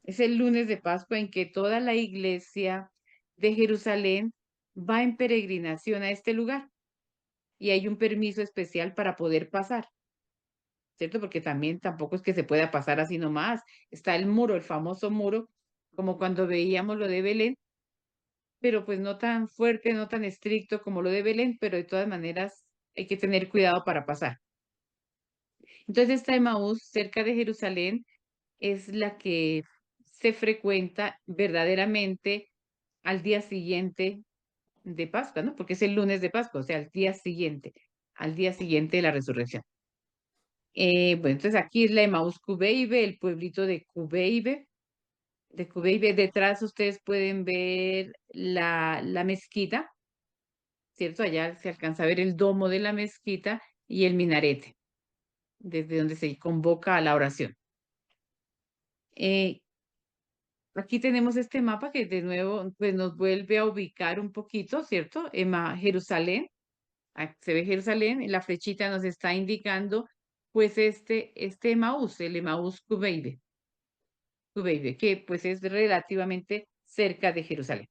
Es el lunes de Pascua en que toda la iglesia de Jerusalén va en peregrinación a este lugar y hay un permiso especial para poder pasar, ¿cierto? Porque también tampoco es que se pueda pasar así nomás. Está el muro, el famoso muro, como cuando veíamos lo de Belén, pero pues no tan fuerte, no tan estricto como lo de Belén, pero de todas maneras hay que tener cuidado para pasar. Entonces esta Emaús cerca de Jerusalén es la que se frecuenta verdaderamente al día siguiente de Pascua, ¿no? Porque es el lunes de Pascua, o sea, al día siguiente de la resurrección. Bueno, entonces aquí es la Emaús Cubeibe, el pueblito de Cubeibe. De Cubeibe, detrás ustedes pueden ver la mezquita, ¿cierto? Allá se alcanza a ver el domo de la mezquita y el minarete, desde donde se convoca a la oración. Aquí tenemos este mapa que de nuevo pues, nos vuelve a ubicar un poquito, ¿cierto? Jerusalén, se ve Jerusalén, y la flechita nos está indicando pues este Emaús, el Emaús Cubeibe, que pues es relativamente cerca de Jerusalén.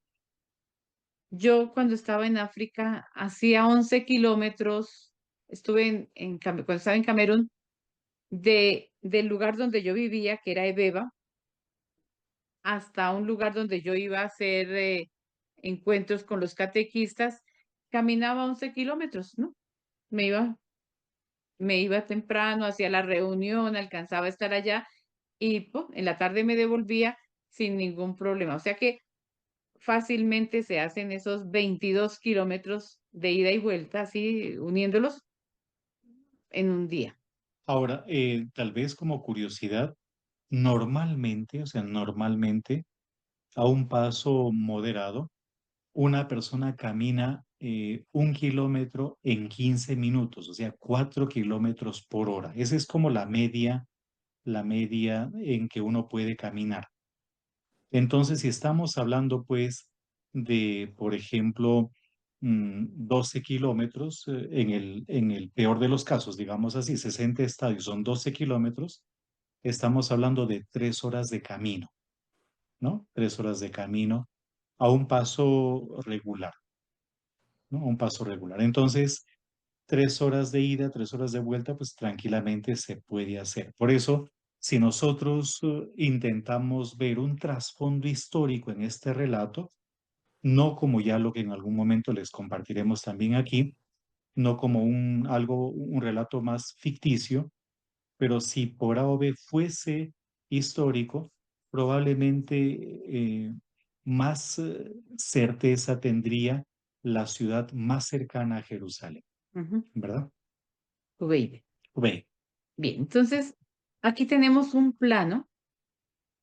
Yo cuando estaba en África hacía 11 kilómetros, estuve cuando estaba en Camerún, del lugar donde yo vivía, que era Ebeba, hasta un lugar donde yo iba a hacer encuentros con los catequistas, caminaba 11 kilómetros, ¿no? Me iba temprano, hacía la reunión, alcanzaba a estar allá y ¡pum! En la tarde me devolvía sin ningún problema. O sea que fácilmente se hacen esos 22 kilómetros de ida y vuelta, así uniéndolos en un día. Ahora, tal vez como curiosidad, normalmente, o sea, normalmente, a un paso moderado, una persona camina 1 kilómetro en 15 minutos, o sea, 4 kilómetros por hora. Esa es como la media en que uno puede caminar. Entonces, si estamos hablando, pues, de, por ejemplo, 12 kilómetros, en el peor de los casos, digamos así, 60 estadios son 12 kilómetros, estamos hablando de 3 horas de camino, ¿no? 3 horas de camino a un paso regular, ¿no? A un paso regular. Entonces, 3 horas de ida, 3 horas de vuelta, pues tranquilamente se puede hacer. Por eso, si nosotros intentamos ver un trasfondo histórico en este relato, no como ya lo que en algún momento les compartiremos también aquí, no como un relato más ficticio, pero si por A o B fuese histórico, probablemente más certeza tendría la ciudad más cercana a Jerusalén, Ujú, ¿verdad? Cubeibe. Ve, Bien, entonces aquí tenemos un plano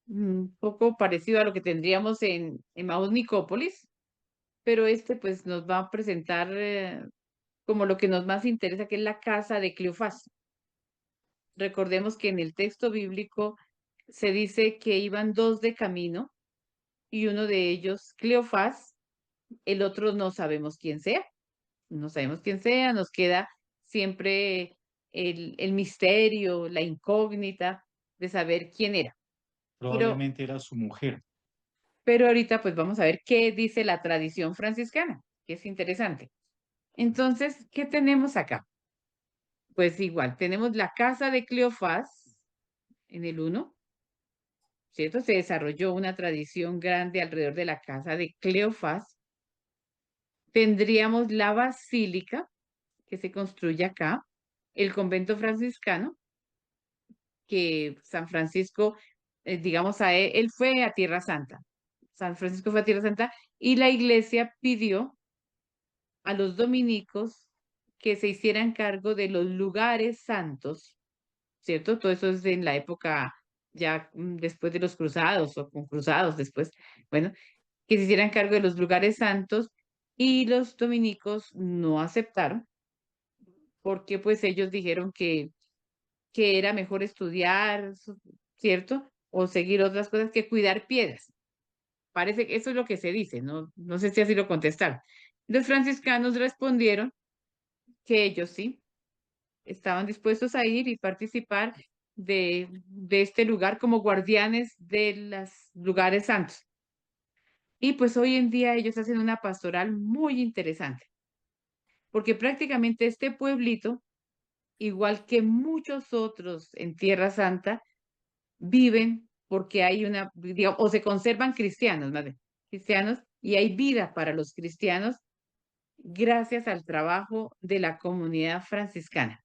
un poco parecido a lo que tendríamos en Emaús Nicópolis, pero este pues nos va a presentar como lo que nos más interesa, que es la casa de Cleofás. Recordemos que en el texto bíblico se dice que iban dos de camino y uno de ellos, Cleofás, el otro no sabemos quién sea. No sabemos quién sea, nos queda siempre el misterio, la incógnita de saber quién era. probablemente era su mujer. Pero ahorita pues vamos a ver qué dice la tradición franciscana, que es interesante. Entonces, ¿qué tenemos acá? Pues igual, tenemos la casa de Cleofás en el 1, ¿cierto? Se desarrolló una tradición grande alrededor de la casa de Cleofás. Tendríamos la basílica que se construye acá, el convento franciscano, que San Francisco, digamos, él fue a Tierra Santa. San Francisco fue a Tierra Santa y la iglesia pidió a los dominicos que se hicieran cargo de los lugares santos, ¿cierto? Todo eso es en la época ya después de los cruzados o con cruzados después, bueno, que se hicieran cargo de los lugares santos y los dominicos no aceptaron porque pues ellos dijeron que era mejor estudiar, ¿cierto? O seguir otras cosas que cuidar piedras. Parece que eso es lo que se dice, no sé si así lo contestaron. Los franciscanos respondieron que ellos sí estaban dispuestos a ir y participar de este lugar como guardianes de los lugares santos. Y pues hoy en día ellos hacen una pastoral muy interesante, porque prácticamente este pueblito, igual que muchos otros en Tierra Santa, viven porque hay una, digamos, o se conservan cristianos, más bien, cristianos, y hay vida para los cristianos gracias al trabajo de la comunidad franciscana,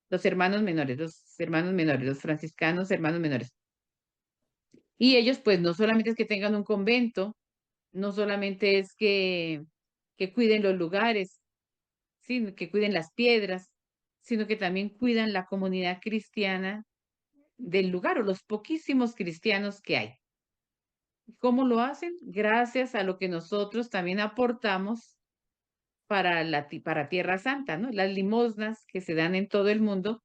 los hermanos menores, los franciscanos hermanos menores. Y ellos, pues, no solamente es que tengan un convento, no solamente es que cuiden los lugares, sino que cuiden las piedras, sino que también cuidan la comunidad cristiana del lugar o los poquísimos cristianos que hay. ¿Cómo lo hacen? Gracias a lo que nosotros también aportamos para Tierra Santa, ¿no? Las limosnas que se dan en todo el mundo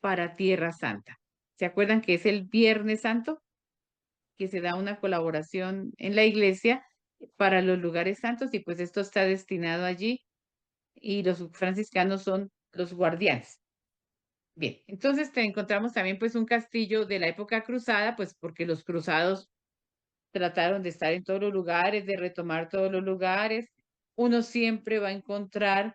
para Tierra Santa. ¿Se acuerdan que es el Viernes Santo? Que se da una colaboración en la iglesia para los lugares santos y pues esto está destinado allí y los franciscanos son los guardianes. Bien, entonces encontramos también pues un castillo de la época cruzada, pues porque los cruzados trataron de estar en todos los lugares, de retomar todos los lugares. Uno siempre va a encontrar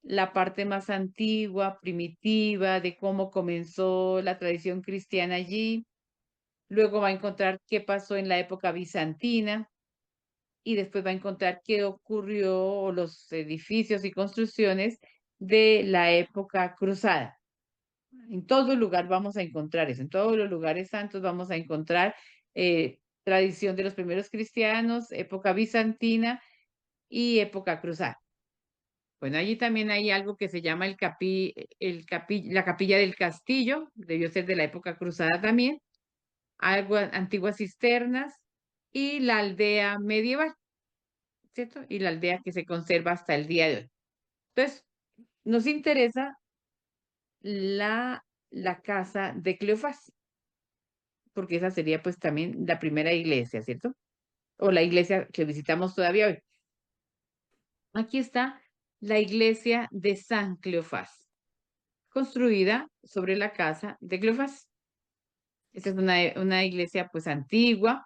la parte más antigua, primitiva, de cómo comenzó la tradición cristiana allí. Luego va a encontrar qué pasó en la época bizantina y después va a encontrar qué ocurrió o los edificios y construcciones de la época cruzada. En todo lugar vamos a encontrar eso, en todos los lugares santos vamos a encontrar tradición de los primeros cristianos, época bizantina y época cruzada. Bueno, allí también hay algo que se llama la capilla del castillo, debió ser de la época cruzada también, antiguas cisternas y la aldea medieval, ¿cierto? Y la aldea que se conserva hasta el día de hoy. Entonces, nos interesa la casa de Cleofás, porque esa sería pues también la primera iglesia, ¿cierto? O la iglesia que visitamos todavía hoy. Aquí está la iglesia de San Cleofás, construida sobre la casa de Cleofás. Esta es una iglesia pues antigua.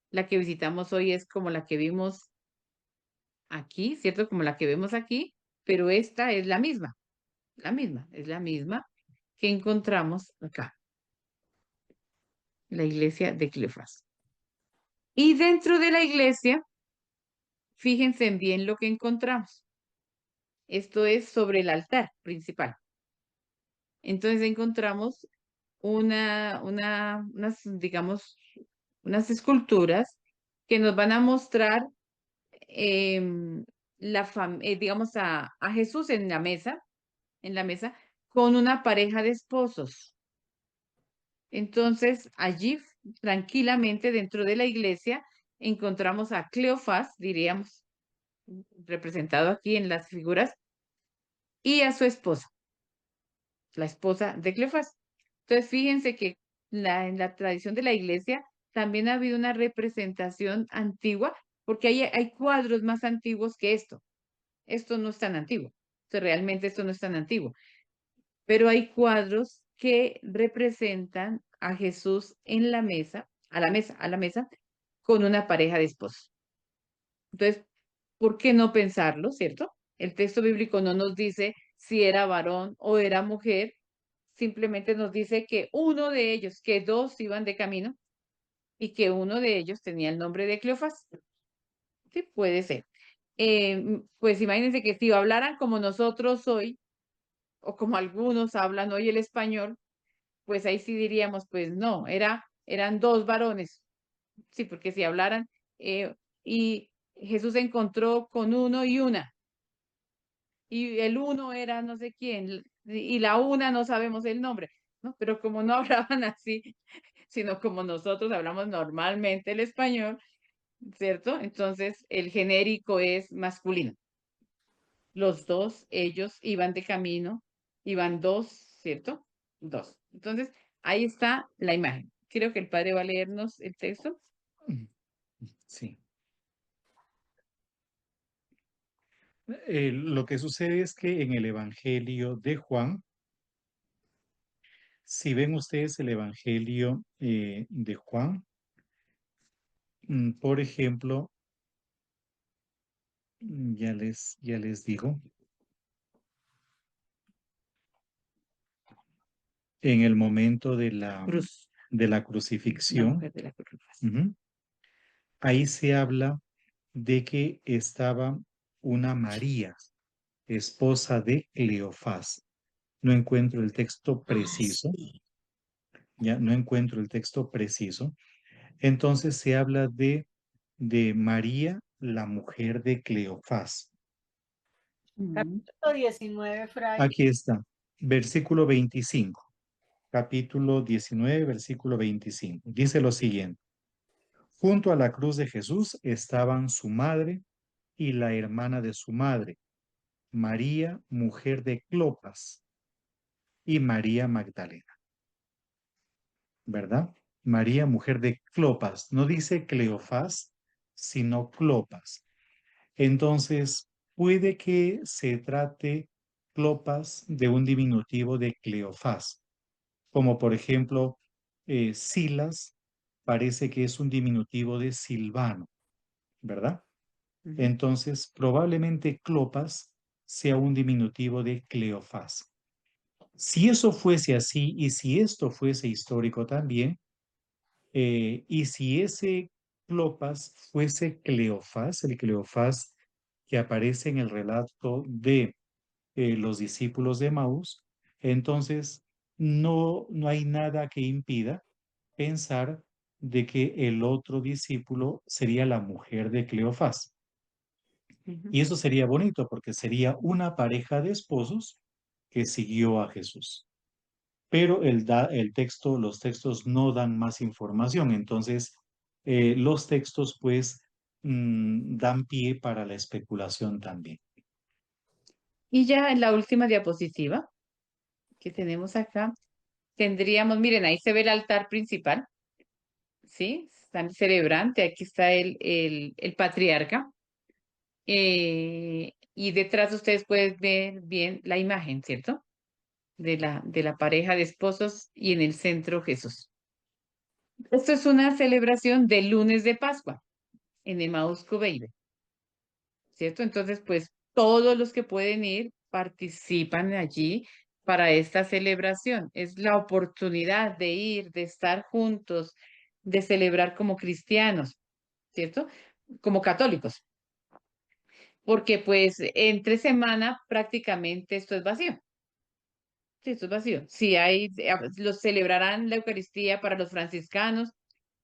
La que visitamos hoy es como la que vimos aquí, ¿cierto? Como la que vemos aquí, pero esta es es la misma que encontramos acá, la iglesia de Cleofás. Y dentro de la iglesia, fíjense bien lo que encontramos. Esto es sobre el altar principal. Entonces encontramos digamos, unas esculturas que nos van a mostrar, digamos, a Jesús en la mesa, con una pareja de esposos. Entonces, allí, tranquilamente, dentro de la iglesia, encontramos a Cleofás, diríamos, representado aquí en las figuras, y a su esposa, la esposa de Cleofás. Entonces, fíjense que en la tradición de la iglesia también ha habido una representación antigua, porque hay cuadros más antiguos que esto. Esto no es tan antiguo. Realmente esto no es tan antiguo. Pero hay cuadros que representan a Jesús en la mesa, a la mesa, con una pareja de esposos. Entonces, ¿por qué no pensarlo, cierto? El texto bíblico no nos dice si era varón o era mujer, simplemente nos dice que uno de ellos, que dos iban de camino y que uno de ellos tenía el nombre de Cleofás. Sí, puede ser. Pues imagínense que si hablaran como nosotros hoy, o como algunos hablan hoy el español, pues ahí sí diríamos, pues no, eran dos varones. Sí, porque si hablaran, y Jesús se encontró con uno y una, y el uno era no sé quién, y la una no sabemos el nombre, ¿no? Pero como no hablaban así, sino como nosotros hablamos normalmente el español, ¿cierto? Entonces el genérico es masculino. Los dos, ellos iban de camino, iban dos, ¿cierto? Dos. Entonces, ahí está la imagen. Creo que el padre va a leernos el texto. Sí. Lo que sucede es que en el Evangelio de Juan Si ven ustedes el Evangelio de Juan, por ejemplo, ya les digo, en el momento de la Cruz, la crucifixión, mujer de la cruz. ujú, ahí se habla de que estaba una María, esposa de Cleofás. No encuentro el texto preciso, ya no encuentro el texto preciso. Entonces se habla de María, la mujer de Cleofás. Capítulo 19, Fray. Aquí está, versículo 25, capítulo 19, versículo 25. Dice lo siguiente. Junto a la cruz de Jesús estaban su madre y la hermana de su madre, María, mujer de Clopas, y María Magdalena, ¿verdad? María, mujer de Clopas. No dice Cleofás, sino Clopas. Entonces, puede que se trate Clopas de un diminutivo de Cleofás, como por ejemplo, Silas parece que es un diminutivo de Silvano, ¿verdad? Ujú. Entonces, probablemente Clopas sea un diminutivo de Cleofás. Si eso fuese así y si esto fuese histórico también, y si ese Clopas fuese Cleofás, el Cleofás que aparece en el relato de los discípulos de Maús, entonces no hay nada que impida pensar de que el otro discípulo sería la mujer de Cleofás. Ujú. Y eso sería bonito porque sería una pareja de esposos que siguió a Jesús. Pero los textos no dan más información. Entonces, los textos pues dan pie para la especulación también. Y ya en la última diapositiva que tenemos acá, tendríamos, miren, ahí se ve el altar principal, ¿sí? Está el celebrante, aquí está el patriarca. Y detrás ustedes pueden ver bien la imagen, ¿cierto? De la pareja de esposos y en el centro Jesús. Esto es una celebración del lunes de Pascua en Emmaus Cubeide, ¿cierto? Entonces, pues todos los que pueden ir participan allí para esta celebración. Es la oportunidad de ir, de estar juntos, de celebrar como cristianos, ¿cierto? Como católicos. Porque pues entre semana prácticamente esto es vacío. Sí, esto es vacío. Sí, los celebrarán la Eucaristía para los franciscanos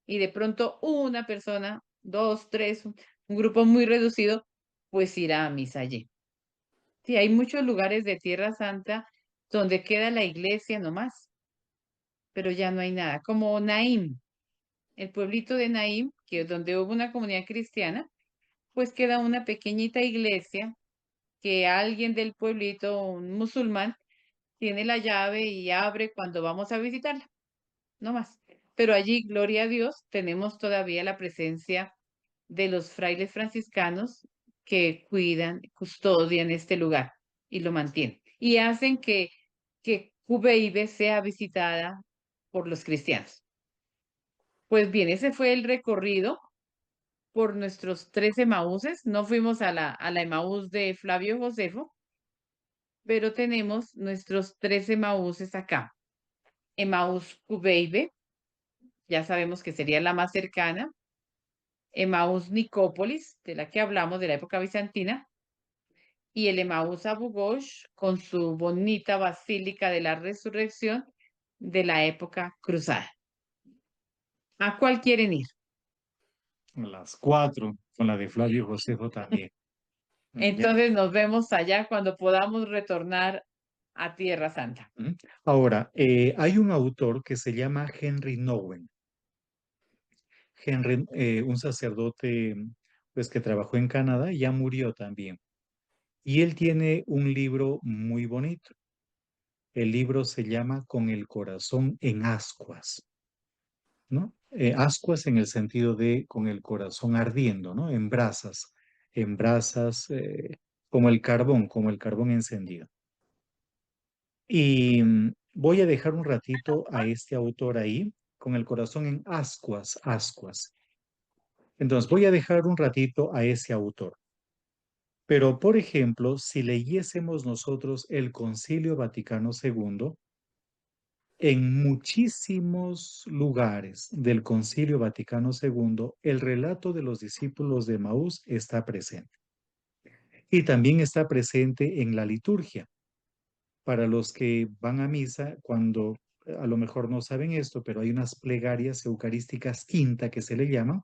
y de pronto una persona, dos, tres, un grupo muy reducido, pues irá a misa allí. Sí, hay muchos lugares de Tierra Santa donde queda la iglesia nomás, pero ya no hay nada. Como Naim, el pueblito de Naim, que es donde hubo una comunidad cristiana, pues queda una pequeñita iglesia que alguien del pueblito, un musulmán, tiene la llave y abre cuando vamos a visitarla, no más. Pero allí, gloria a Dios, tenemos todavía la presencia de los frailes franciscanos que cuidan, custodian este lugar y lo mantienen. Y hacen que Cubeibe sea visitada por los cristianos. Pues bien, ese fue el recorrido por nuestros 13 Emaúses. No fuimos a la Emaús de Flavio Josefo, pero tenemos nuestros 13 Emaúses acá. Emaús Cubeibe, ya sabemos que sería la más cercana. Emaús Nicópolis, de la que hablamos de la época bizantina, y el Emaús Abu Ghosh con su bonita Basílica de la Resurrección de la época cruzada. ¿A cuál quieren ir? Las 4, con la de Flavio Josefo también. Ya. Entonces nos vemos allá cuando podamos retornar a Tierra Santa. Ahora, hay un autor que se llama Henry Nouwen. Henry, un sacerdote pues, que trabajó en Canadá, ya murió también. Y él tiene un libro muy bonito. El libro se llama Con el corazón en ascuas, ¿no? Ascuas en el sentido de con el corazón ardiendo, ¿no? En brasas, como el carbón encendido. Y voy a dejar un ratito a este autor ahí, con el corazón en ascuas, ascuas. Entonces, voy a dejar un ratito a ese autor. Pero, por ejemplo, si leyésemos nosotros el Concilio Vaticano II, en muchísimos lugares del Concilio Vaticano II, el relato de los discípulos de Emaús está presente. Y también está presente en la liturgia. Para los que van a misa, cuando a lo mejor no saben esto, pero hay unas plegarias eucarísticas quinta que se le llaman,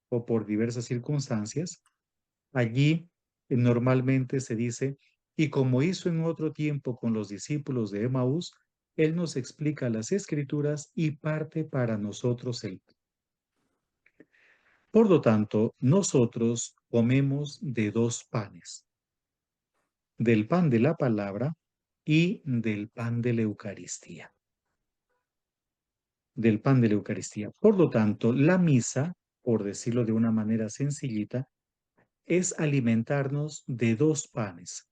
o por diversas circunstancias, allí normalmente se dice, y como hizo en otro tiempo con los discípulos de Emaús, Él nos explica las escrituras y parte para nosotros el pan. Por lo tanto, nosotros comemos de dos panes, del pan de la palabra y del pan de la Eucaristía. Del pan de la Eucaristía. Por lo tanto, la misa, por decirlo de una manera sencillita, es alimentarnos de dos panes,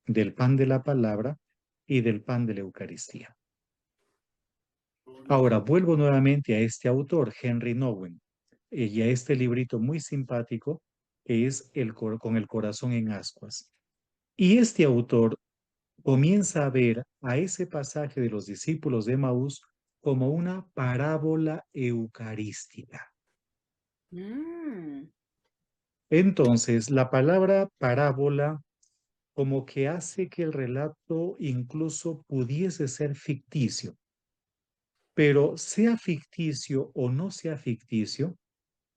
del pan de la palabra y del pan de la Eucaristía. Ahora, vuelvo nuevamente a este autor, Henry Nouwen, y a este librito muy simpático que es Con el corazón en ascuas. Y este autor comienza a ver a ese pasaje de los discípulos de Emaús como una parábola eucarística. Entonces, la palabra parábola como que hace que el relato incluso pudiese ser ficticio. Pero sea ficticio o no sea ficticio,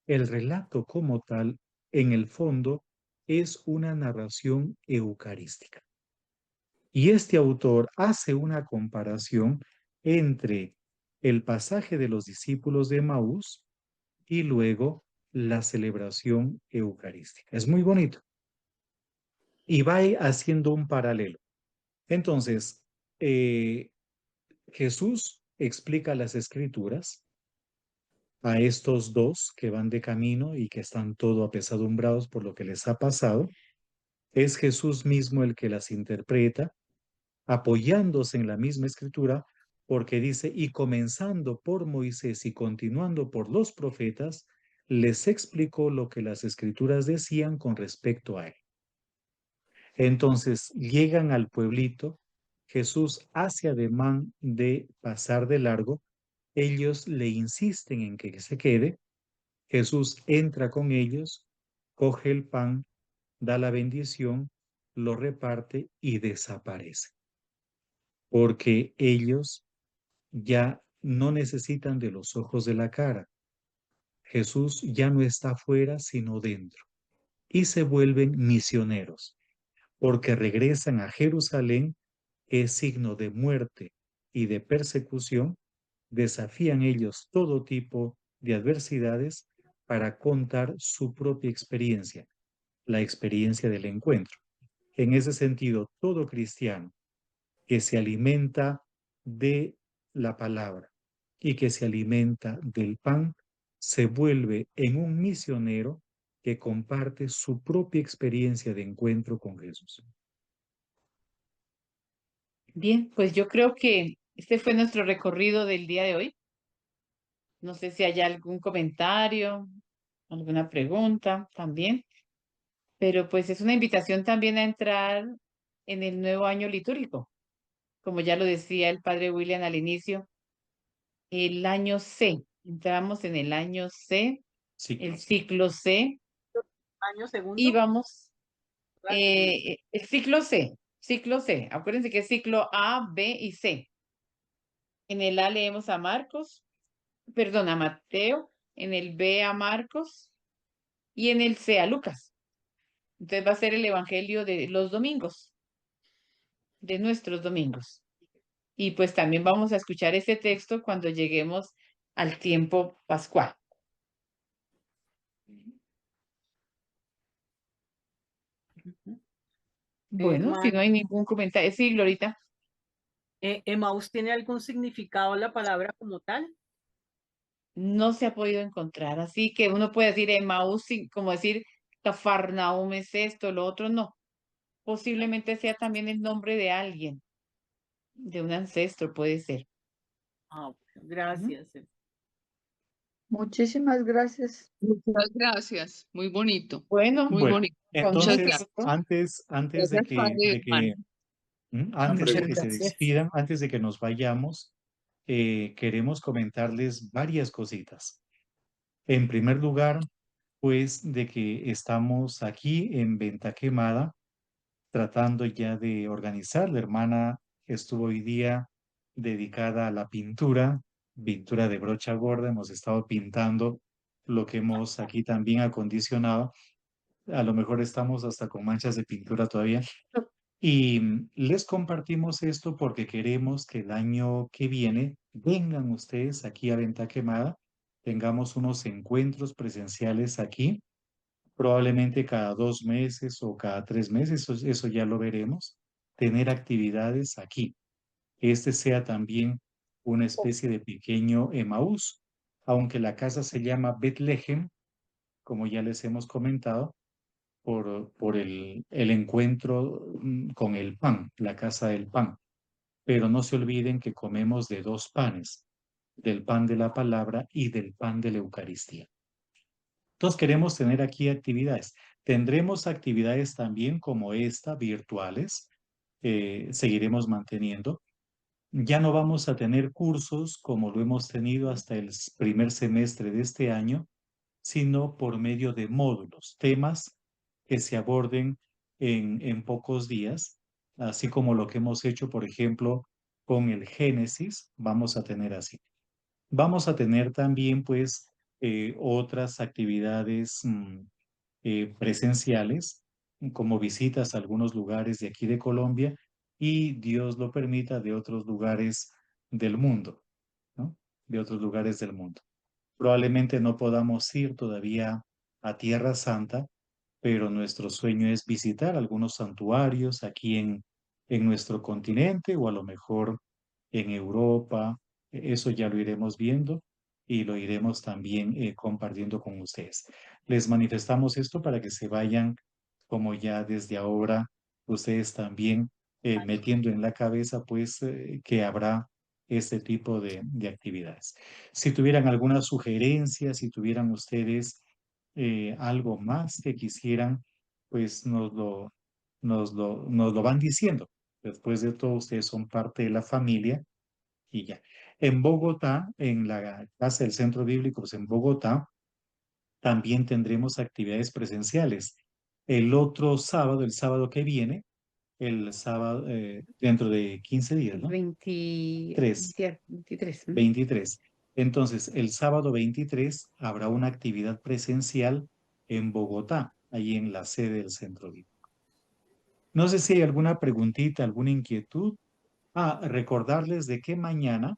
el relato como tal, en el fondo, es una narración eucarística. Y este autor hace una comparación entre el pasaje de los discípulos de Emaús y luego la celebración eucarística. Es muy bonito. Y va haciendo un paralelo. Entonces, Jesús explica las escrituras a estos dos que van de camino y que están todo apesadumbrados por lo que les ha pasado. Es Jesús mismo el que las interpreta, apoyándose en la misma escritura, porque dice, y comenzando por Moisés y continuando por los profetas, les explicó lo que las escrituras decían con respecto a él. Entonces llegan al pueblito, Jesús hace ademán de pasar de largo, ellos le insisten en que se quede, Jesús entra con ellos, coge el pan, da la bendición, lo reparte y desaparece. Porque ellos ya no necesitan de los ojos de la cara. Jesús ya no está afuera, sino dentro. Y se vuelven misioneros, porque regresan a Jerusalén, que es signo de muerte y de persecución. Desafían ellos todo tipo de adversidades para contar su propia experiencia, la experiencia del encuentro. En ese sentido, todo cristiano que se alimenta de la palabra y que se alimenta del pan, se vuelve en un misionero que comparte su propia experiencia de encuentro con Jesús. Bien, pues yo creo que este fue nuestro recorrido del día de hoy. No sé si hay algún comentario, alguna pregunta también, pero pues es una invitación también a entrar en el nuevo año litúrgico. Como ya lo decía el padre William al inicio, el año C. Entramos en el año C, Sí. el ciclo C, Año segundo. y vamos, el ciclo C. Acuérdense que es ciclo A, B y C. En el A leemos a Mateo, en el B a Marcos y en el C a Lucas. Entonces va a ser el evangelio de los domingos, de nuestros domingos. Y pues también vamos a escuchar este texto cuando lleguemos al tiempo pascual. Bueno, si no hay ningún comentario. Sí, Glorita. ¿Emaús tiene algún significado la palabra como tal? No se ha podido encontrar. Así que uno puede decir Emaús, como decir Cafarnaúm es esto, lo otro no. Posiblemente sea también el nombre de alguien. de un ancestro, puede ser. Ah, bueno, gracias. Muchísimas gracias. Muchas gracias. Muy bonito. Bueno, Muy Bueno, bonito. con mucho entonces, gusto. antes de Gracias, padre que, antes de Muchas que se gracias. despidan, antes de que nos vayamos, queremos comentarles varias cositas. En primer lugar, pues de que estamos aquí en Venta Quemada tratando ya de organizar. La hermana estuvo hoy día dedicada a la pintura de brocha gorda. Hemos estado pintando lo que hemos aquí también acondicionado. A lo mejor estamos hasta con manchas de pintura todavía. Y les compartimos esto porque queremos que el año que viene vengan ustedes aquí a Venta Quemada, tengamos unos encuentros presenciales aquí, probablemente cada 2 meses o cada 3 meses, eso ya lo veremos, tener actividades aquí. Este sea también una especie de pequeño Emaús, aunque la casa se llama Betlehem, como ya les hemos comentado, por el encuentro con el pan, la casa del pan. Pero no se olviden que comemos de 2 panes, del pan de la palabra y del pan de la Eucaristía. Entonces queremos tener aquí actividades. Tendremos actividades también como esta, virtuales, seguiremos manteniendo. Ya no vamos a tener cursos como lo hemos tenido hasta el primer semestre de este año, sino por medio de módulos, temas que se aborden en pocos días, así como lo que hemos hecho, por ejemplo, con el Génesis, vamos a tener así. Vamos a tener también, pues, otras actividades presenciales, como visitas a algunos lugares de aquí de Colombia y, Dios lo permita, de otros lugares del mundo, ¿no? De otros lugares del mundo. Probablemente no podamos ir todavía a Tierra Santa, pero nuestro sueño es visitar algunos santuarios aquí en nuestro continente o a lo mejor en Europa. Eso ya lo iremos viendo y lo iremos también compartiendo con ustedes. Les manifestamos esto para que se vayan, como ya desde ahora, ustedes también metiendo en la cabeza, pues, que habrá este tipo de actividades. Si tuvieran alguna sugerencia, si tuvieran ustedes algo más que quisieran, pues nos lo van diciendo. Después de todo, ustedes son parte de la familia y ya. En Bogotá, en la Casa del Centro Bíblico, pues en Bogotá, también tendremos actividades presenciales. El otro sábado, el sábado que viene, el sábado, dentro de 15 días, ¿no? 23. 23. Entonces, el sábado 23 habrá una actividad presencial en Bogotá, ahí en la sede del Centro Bíblico. No sé si hay alguna preguntita, alguna inquietud. Recordarles de que mañana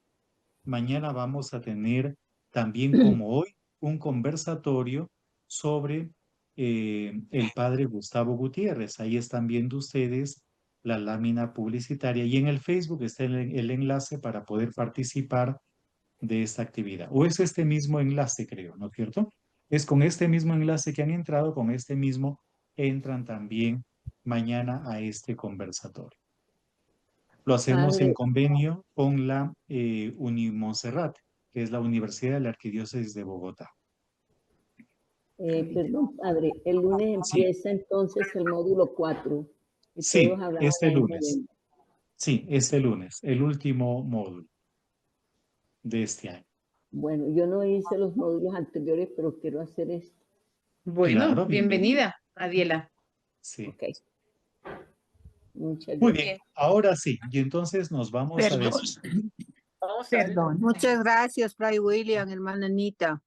vamos a tener también como hoy un conversatorio sobre el padre Gustavo Gutiérrez. Ahí están viendo ustedes la lámina publicitaria y en el Facebook está el enlace para poder participar de esta actividad. O es este mismo enlace, creo, ¿no es cierto? Es con este mismo enlace que han entrado, con este mismo entran también mañana a este conversatorio. Lo hacemos en Padre, convenio con la Unimonserrat, que es la Universidad de la Arquidiócesis de Bogotá. perdón, padre, el lunes Sí. empieza entonces el módulo 4 y Sí, todos habrán este allá en lunes. noviembre. Sí, este lunes, el último módulo de este año. Bueno, yo no hice los módulos anteriores, pero quiero hacer esto. Bueno, Claro, bienvenida, Adiela. Sí. Ok. Muchas Muy gracias. bien, ahora sí. Y entonces nos vamos a despedir. Vamos a ver. Perdón. Muchas gracias, Fray William, hermana Anita.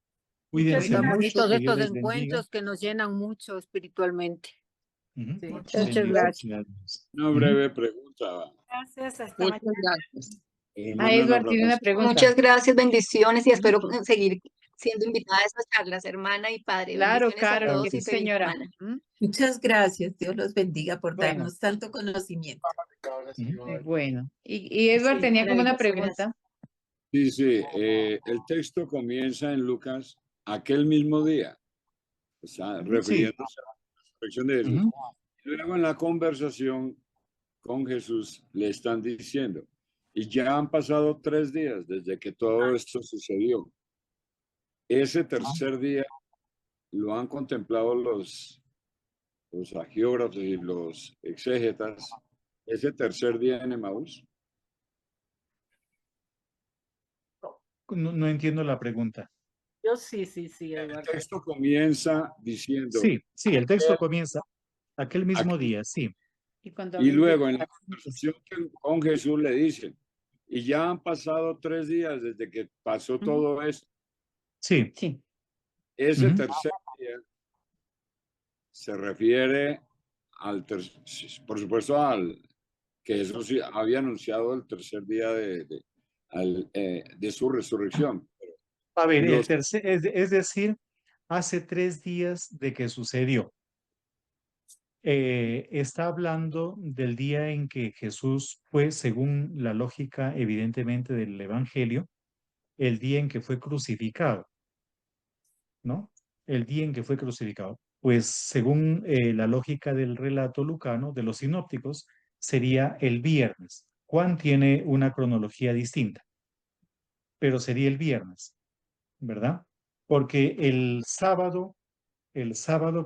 Cuídense Tan mucho, bonitos que Dios estos les bendiga. encuentros que nos llenan mucho espiritualmente. Ujú. Sí. Muchas Bendito gracias. sea Dios. Una Ujú. breve pregunta. Gracias, hasta Muchas mañana. gracias. Hermana Edward Ana tiene una Francisca. pregunta. Muchas gracias, bendiciones y espero seguir siendo invitada a estas charlas, hermana y padre. Claro, Bendiciones a Carol, todos que y sí, feliz señora. semana. Muchas gracias. Dios los bendiga por Bueno. darnos tanto conocimiento. Ujú. Bueno, y Edward Sí, tenía como una maravilloso, pregunta. Sí, sí, el texto comienza en Lucas aquel mismo día, está refiriéndose a la resurrección de Jesús. Ujú. Luego en la conversación con Jesús le están diciendo, y ya han pasado 3 días desde que todo esto sucedió. Ese tercer día lo han contemplado los agiógrafos y los exégetas, ese tercer día en Emaús. No entiendo la pregunta. Yo sí, El Eduardo. texto comienza diciendo, Sí, el texto comienza aquel mismo día, sí. y luego en la conversación con Jesús le dicen, y ya han pasado 3 días desde que pasó todo esto. Sí. Ese Ujú. tercer día se refiere por supuesto, al que Jesús había anunciado el tercer día de su resurrección. A ver, el Los- tercer, es decir, hace 3 días de que sucedió. Está hablando del día en que Jesús fue, según la lógica evidentemente del Evangelio, el día en que fue crucificado, ¿no? El día en que fue crucificado. Pues según la lógica del relato lucano, de los sinópticos, sería el viernes. Juan tiene una cronología distinta, pero sería el viernes, ¿verdad? Porque el sábado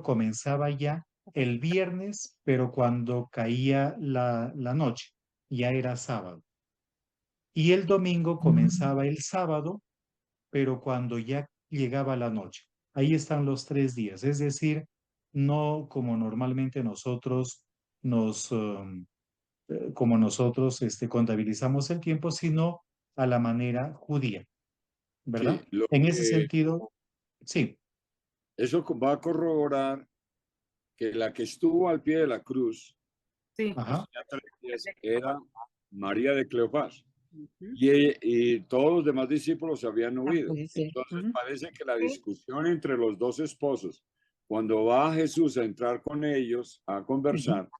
comenzaba ya el viernes, pero cuando caía la noche, ya era sábado. Y el domingo comenzaba el sábado, pero cuando ya llegaba la noche. Ahí están los 3 días, es decir, no como normalmente nosotros contabilizamos el tiempo, sino a la manera judía, ¿verdad? Sí, En ese sentido, sí. Eso va a corroborar que la que estuvo al pie de la cruz Ajá. hacía 3 días era María de Cleofás. Y todos los demás discípulos habían huido. Entonces parece que la discusión entre los 2 esposos, cuando va Jesús a entrar con ellos a conversar,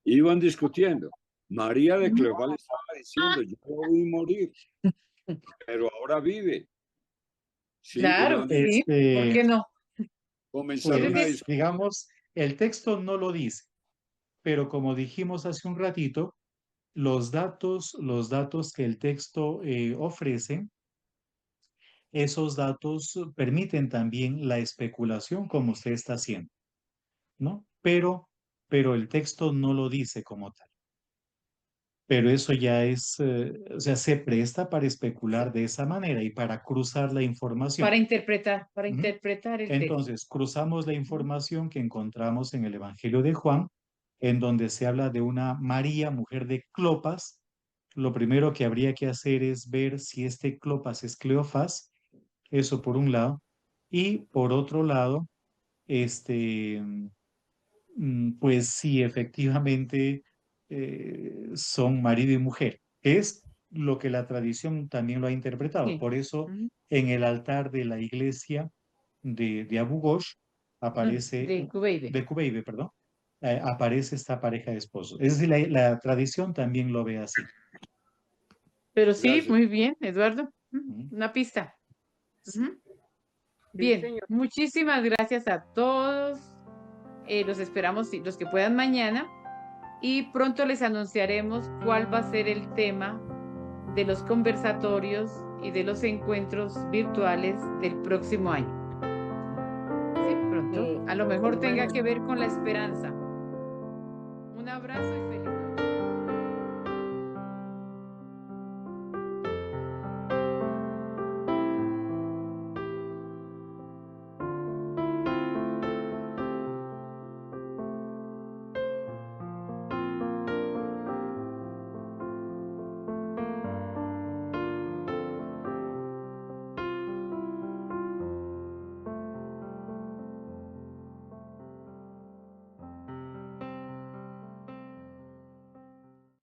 iban discutiendo. María de Cleofás le estaba diciendo, yo lo vi morir, pero ahora vive. Sí, Claro, sí, ¿por qué no? Comenzaron a Pues, digamos, el texto no lo dice, pero como dijimos hace un ratito, los datos que el texto ofrece, esos datos permiten también la especulación como usted está haciendo, ¿no? Pero el texto no lo dice como tal. Pero eso ya es, o sea, se presta para especular de esa manera y para cruzar la información. Para interpretar el texto. Entonces, cruzamos la información que encontramos en el Evangelio de Juan, en donde se habla de una María, mujer de Clopas. Lo primero que habría que hacer es ver si este Clopas es Cleofás, eso por un lado. Y por otro lado, pues sí, efectivamente son marido y mujer. Es lo que la tradición también lo ha interpretado. Por eso, en el altar de la iglesia de Abu Ghosh aparece, de Kubeide, perdón, aparece esta pareja de esposos. Es decir, la tradición también lo ve así. Pero sí, Gracias. muy bien, Eduardo. Una pista. Bien, señor. muchísimas gracias a todos. Los esperamos, los que puedan mañana. Y pronto les anunciaremos cuál va a ser el tema de los conversatorios y de los encuentros virtuales del próximo año. Sí, pronto. A lo mejor tenga que ver con la esperanza. Un abrazo.